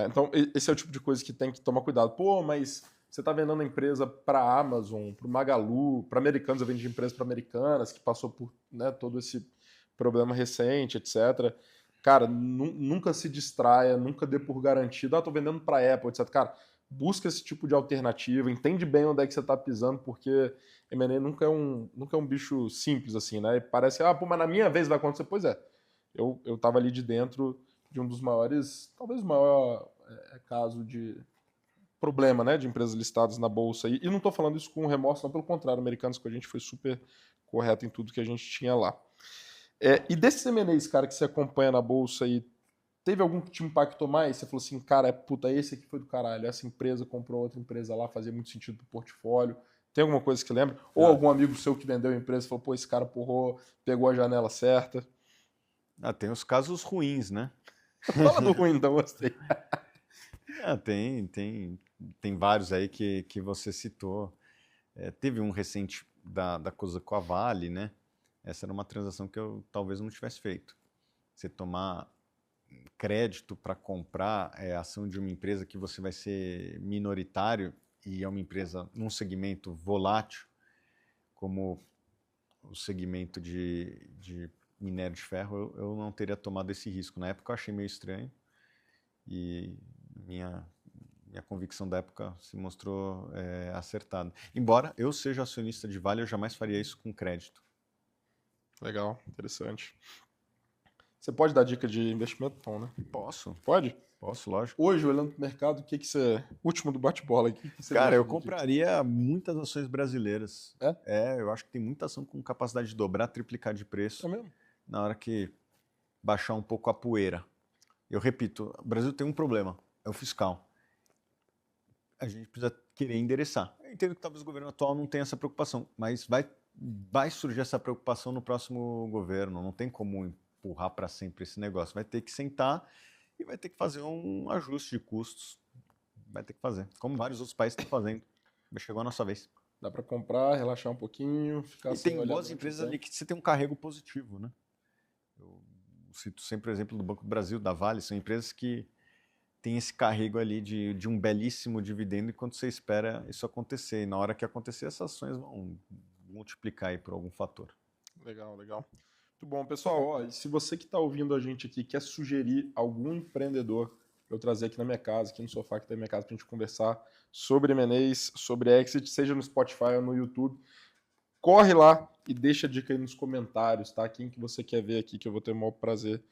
Então, esse é o tipo de coisa que tem que tomar cuidado. Pô, mas você está vendendo a empresa para a Amazon, para o Magalu, para americanos, eu vendi empresa para americanas, que passou por, né, todo esse problema recente, etc. Cara, nunca se distraia, nunca dê por garantido. Estou vendendo para a Apple, etc. Cara, busca esse tipo de alternativa, entende bem onde é que você está pisando, porque M&A nunca é um bicho simples assim, né? E parece, pô, mas na minha vez vai acontecer. Pois é, eu estava ali de dentro de um dos maiores, talvez o maior caso de problema, né, de empresas listadas na bolsa. E não estou falando isso com remorso, não, pelo contrário, americanos com a gente foi super correto em tudo que a gente tinha lá. E desses M&As, cara, que você acompanha na bolsa aí, teve algum que te impactou mais? Você falou assim, cara, puta, esse aqui foi do caralho, essa empresa comprou outra empresa lá, fazia muito sentido pro portfólio. Tem alguma coisa que lembra? Ou algum amigo seu que vendeu a empresa e falou, pô, esse cara porrou, pegou a janela certa? Tem os casos ruins, né? Fala do ruim, então, gostei. Tem vários aí que você citou. Teve um recente da coisa com a Vale, né? Essa era uma transação que eu talvez não tivesse feito. Você tomar crédito para comprar a ação de uma empresa que você vai ser minoritário e é uma empresa num segmento volátil, como o segmento de minério de ferro, eu não teria tomado esse risco. Na época eu achei meio estranho e minha convicção da época se mostrou acertada. Embora eu seja acionista de Vale, eu jamais faria isso com crédito. Legal, interessante. Você pode dar dica de investimento, Tom, né? Posso. Pode? Posso, lógico. Hoje, olhando para o mercado, o que você... Último do bate-bola aqui. Cara, eu compraria muitas ações brasileiras. Eu acho que tem muita ação com capacidade de dobrar, triplicar de preço. É mesmo? Na hora que baixar um pouco a poeira. Eu repito, o Brasil tem um problema, é o fiscal. A gente precisa querer endereçar. Eu entendo que talvez o governo atual não tenha essa preocupação, mas vai surgir essa preocupação no próximo governo. Não tem como empurrar para sempre esse negócio. Vai ter que sentar e vai ter que fazer um ajuste de custos. Vai ter que fazer, como vários outros países estão fazendo. Chegou a nossa vez. Dá para comprar, relaxar um pouquinho, ficar sem olhar. E tem boas empresas ali que você tem um carrego positivo, né? Eu cito sempre o exemplo do Banco do Brasil, da Vale, são empresas que têm esse carrego ali de um belíssimo dividendo enquanto você espera isso acontecer. E na hora que acontecer, essas ações vão multiplicar aí por algum fator. Legal. Muito bom, pessoal. E se você que está ouvindo a gente aqui quer sugerir algum empreendedor para eu trazer aqui na minha casa, aqui no sofá que está na minha casa, para a gente conversar sobre M&As, sobre exit, seja no Spotify ou no YouTube, corre lá e deixa a dica aí nos comentários, tá? Quem que você quer ver aqui, que eu vou ter o maior prazer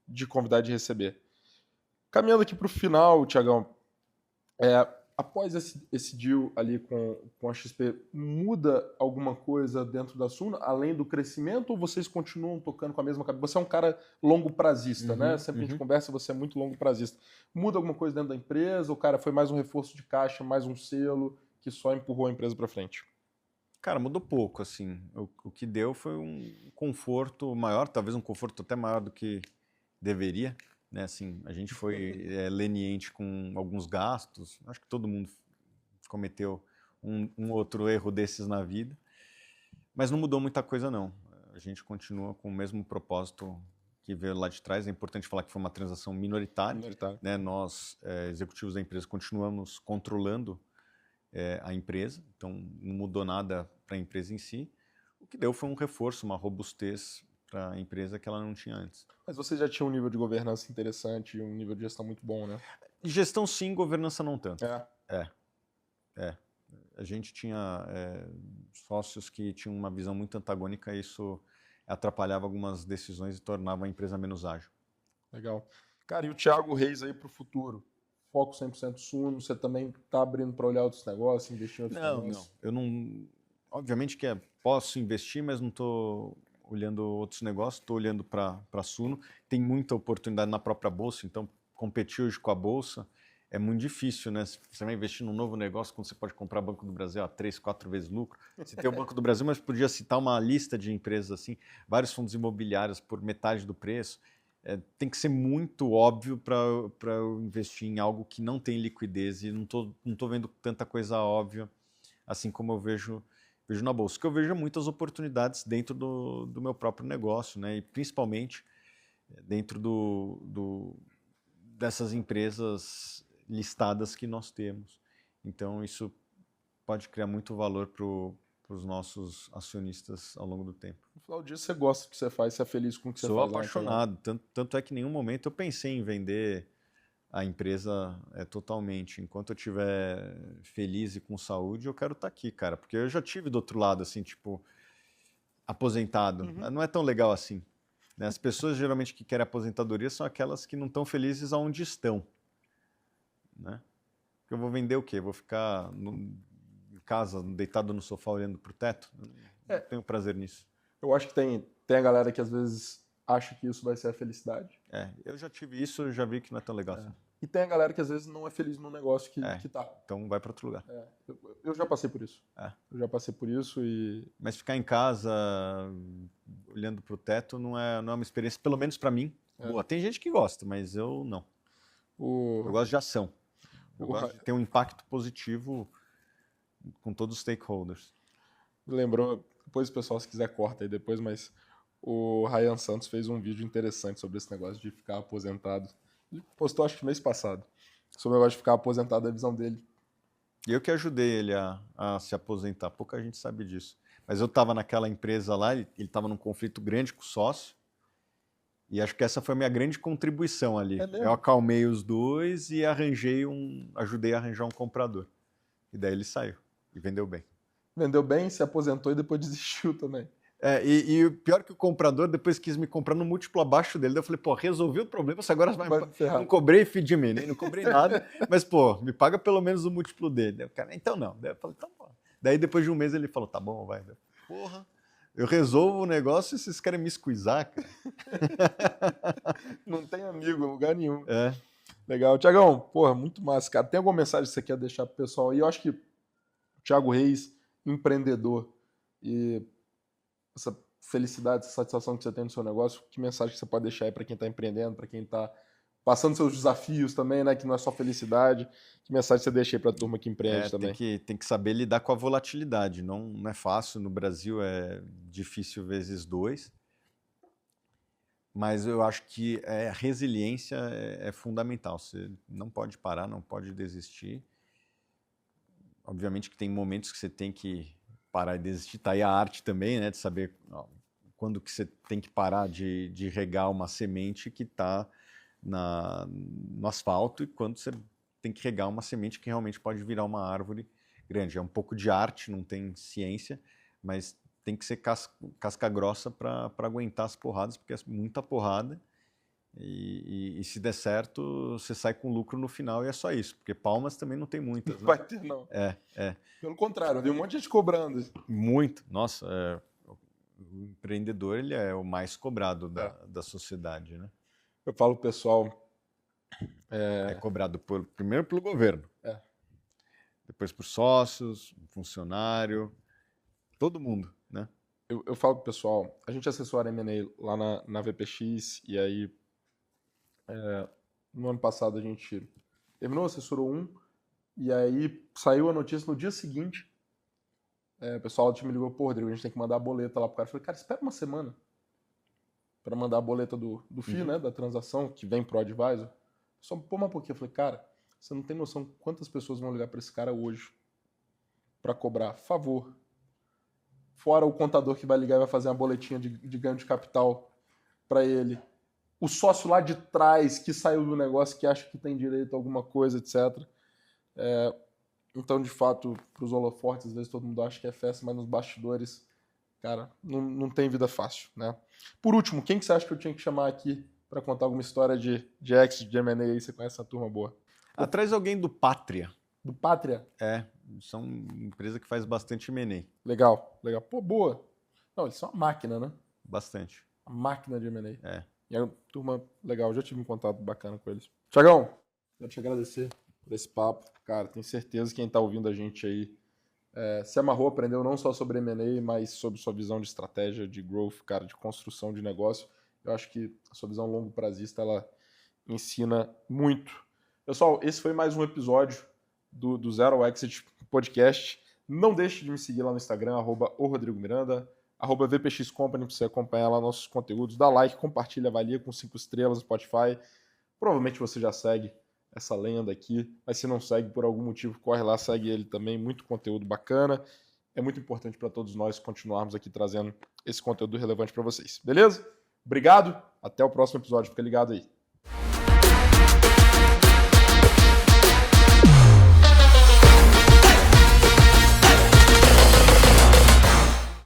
de convidar e de receber. Caminhando aqui para o final, Tiagão, após esse deal ali com a XP, muda alguma coisa dentro da Suno, além do crescimento, ou vocês continuam tocando com a mesma cabeça? Você é um cara longo prazista, né? Sempre a gente conversa, você é muito longo prazista. Muda alguma coisa dentro da empresa? Ou, cara, foi mais um reforço de caixa, mais um selo que só empurrou a empresa para frente? Cara, mudou pouco, assim. O que deu foi um conforto maior, talvez um conforto até maior do que deveria, né? Assim, a gente foi leniente com alguns gastos. Acho que todo mundo cometeu um outro erro desses na vida. Mas não mudou muita coisa, não. A gente continua com o mesmo propósito que veio lá de trás. É importante falar que foi uma transação minoritária. Né? Nós, executivos da empresa, continuamos controlando a empresa, então não mudou nada para a empresa em si. O que deu foi um reforço, uma robustez a empresa que ela não tinha antes. Mas você já tinha um nível de governança interessante, um nível de gestão muito bom, né? Gestão sim, governança não tanto. É. A gente tinha sócios que tinham uma visão muito antagônica e isso atrapalhava algumas decisões e tornava a empresa menos ágil. Legal. Cara, e o Thiago Reis aí para o futuro? Foco 100% Suno, você também está abrindo para olhar outros negócios, investir em outros negócios? Não. Eu não... Obviamente que posso investir, mas não estou olhando outros negócios, estou olhando para a Suno. Tem muita oportunidade na própria Bolsa, então competir hoje com a Bolsa é muito difícil, né? Você vai investir num novo negócio, quando você pode comprar Banco do Brasil a 3, 4 vezes lucro. Você tem o Banco do Brasil, mas podia citar uma lista de empresas assim, vários fundos imobiliários por metade do preço. Tem que ser muito óbvio para eu investir em algo que não tem liquidez e não tô vendo tanta coisa óbvia, assim como eu vejo na Bolsa. Que eu vejo muitas oportunidades dentro do meu próprio negócio, né? E principalmente dentro dessas empresas listadas que nós temos. Então, isso pode criar muito valor para os nossos acionistas ao longo do tempo. No final do dia, você gosta do que você faz, você é feliz com o que você faz. Sou apaixonado. Tanto é que em nenhum momento eu pensei em vender a empresa totalmente. Enquanto eu estiver feliz e com saúde, eu quero estar aqui, cara. Porque eu já tive do outro lado, assim, tipo, aposentado. Não é tão legal assim. Né? As pessoas geralmente que querem aposentadoria são aquelas que não estão felizes aonde estão. Né? Eu vou vender o quê? Vou ficar em casa, deitado no sofá, olhando para o teto? Não tenho prazer nisso. Eu acho que tem a galera que às vezes acha que isso vai ser a felicidade. Eu já tive isso, já vi que não é tão legal assim. E tem a galera que às vezes não é feliz no negócio que tá. Então vai para outro lugar. Eu já passei por isso. Eu já passei por isso e... Mas ficar em casa, olhando para o teto, não é uma experiência, pelo menos para mim, boa. Tem gente que gosta, mas eu não. Eu gosto de ação. Eu gosto de ter um impacto positivo com todos os stakeholders. Me lembrou, depois o pessoal se quiser corta aí depois, mas o Ryan Santos fez um vídeo interessante sobre esse negócio de ficar aposentado. Ele postou acho que mês passado. Sobre o negócio de ficar aposentado, a visão dele. E eu que ajudei ele a se aposentar. Pouca gente sabe disso. Mas eu estava naquela empresa lá, ele estava num conflito grande com o sócio. E acho que essa foi a minha grande contribuição ali. Eu acalmei os dois e ajudei a arranjar um comprador. E daí ele saiu e vendeu bem. Vendeu bem, se aposentou e depois desistiu também. E o pior é que o comprador depois quis me comprar no múltiplo abaixo dele. Daí eu falei, pô, resolvi o problema, você agora vai não cobrei feed de mim, nem não cobrei nada, mas pô, me paga pelo menos o múltiplo dele. Daí o cara, então não. Daí eu falei, tá bom. Daí depois de um mês ele falou, tá bom, vai. Porra, eu resolvo o negócio e vocês querem me escuizar, cara. Não tem amigo em lugar nenhum. Legal. Tiagão, porra, muito massa, cara. Tem alguma mensagem que você quer deixar pro pessoal aí? Eu acho que o Thiago Reis, empreendedor, e essa felicidade, essa satisfação que você tem no seu negócio, que mensagem que você pode deixar aí para quem está empreendendo, para quem está passando seus desafios também, né, que não é só felicidade, que mensagem você deixa aí para a turma que empreende também? Tem que saber lidar com a volatilidade, não é fácil, no Brasil é difícil vezes 2, mas eu acho que a resiliência é fundamental, você não pode parar, não pode desistir. Obviamente que tem momentos que você tem que parar e desistir, tá aí a arte também, né, de saber quando que você tem que parar de regar uma semente que está no asfalto e quando você tem que regar uma semente que realmente pode virar uma árvore grande. É um pouco de arte, não tem ciência, mas tem que ser casca grossa para aguentar as porradas, porque é muita porrada. E se der certo, você sai com lucro no final e é só isso, porque palmas também não tem muitas. Não vai ter, não. Pelo contrário, eu vi um monte de gente cobrando. Muito. Nossa, o empreendedor ele é o mais cobrado da sociedade, né? Eu falo pro pessoal... É cobrado primeiro pelo governo, depois por sócios, funcionário, todo mundo, né? Eu falo pro pessoal, a gente assessora M&A lá na VPX, e aí no ano passado a gente terminou, assessorou um, e aí saiu a notícia no dia seguinte, o pessoal do time me ligou, pô, Rodrigo, a gente tem que mandar a boleta lá pro cara. Eu falei, cara, espera uma semana para mandar a boleta do FII, né, da transação, que vem pro advisor. Só, pô, mas por quê? Eu falei, cara, você não tem noção quantas pessoas vão ligar para esse cara hoje para cobrar favor. fora o contador que vai ligar e vai fazer uma boletinha de ganho de capital para ele, o sócio lá de trás que saiu do negócio, que acha que tem direito a alguma coisa, etc. Então, de fato, para os holofortes, às vezes todo mundo acha que é festa, mas nos bastidores, cara, não tem vida fácil, né? Por último, quem que você acha que eu tinha que chamar aqui para contar alguma história de exit, de M&A aí? Você conhece essa turma boa? Traz alguém do Pátria. Do Pátria? São uma empresa que faz bastante M&A. Legal. Pô, boa. Não, eles são uma máquina, né? Bastante. A máquina de M&A. É. E é uma turma legal, já tive um contato bacana com eles. Tiagão, quero te agradecer por esse papo. Cara, tenho certeza que quem está ouvindo a gente aí se amarrou, aprendeu não só sobre M&A, mas sobre sua visão de estratégia, de growth, cara, de construção de negócio. Eu acho que a sua visão longo prazista, ela ensina muito. Pessoal, esse foi mais um episódio do Zero ao Exit Podcast. Não deixe de me seguir lá no Instagram, @oRodrigoMiranda, @VPXCompany, para você acompanhar lá nossos conteúdos. Dá like, compartilha, avalia com 5 estrelas no Spotify. Provavelmente você já segue essa lenda aqui, mas se não segue por algum motivo, corre lá, segue ele também, muito conteúdo bacana. É muito importante para todos nós continuarmos aqui trazendo esse conteúdo relevante para vocês. Beleza? Obrigado, até o próximo episódio, fica ligado aí.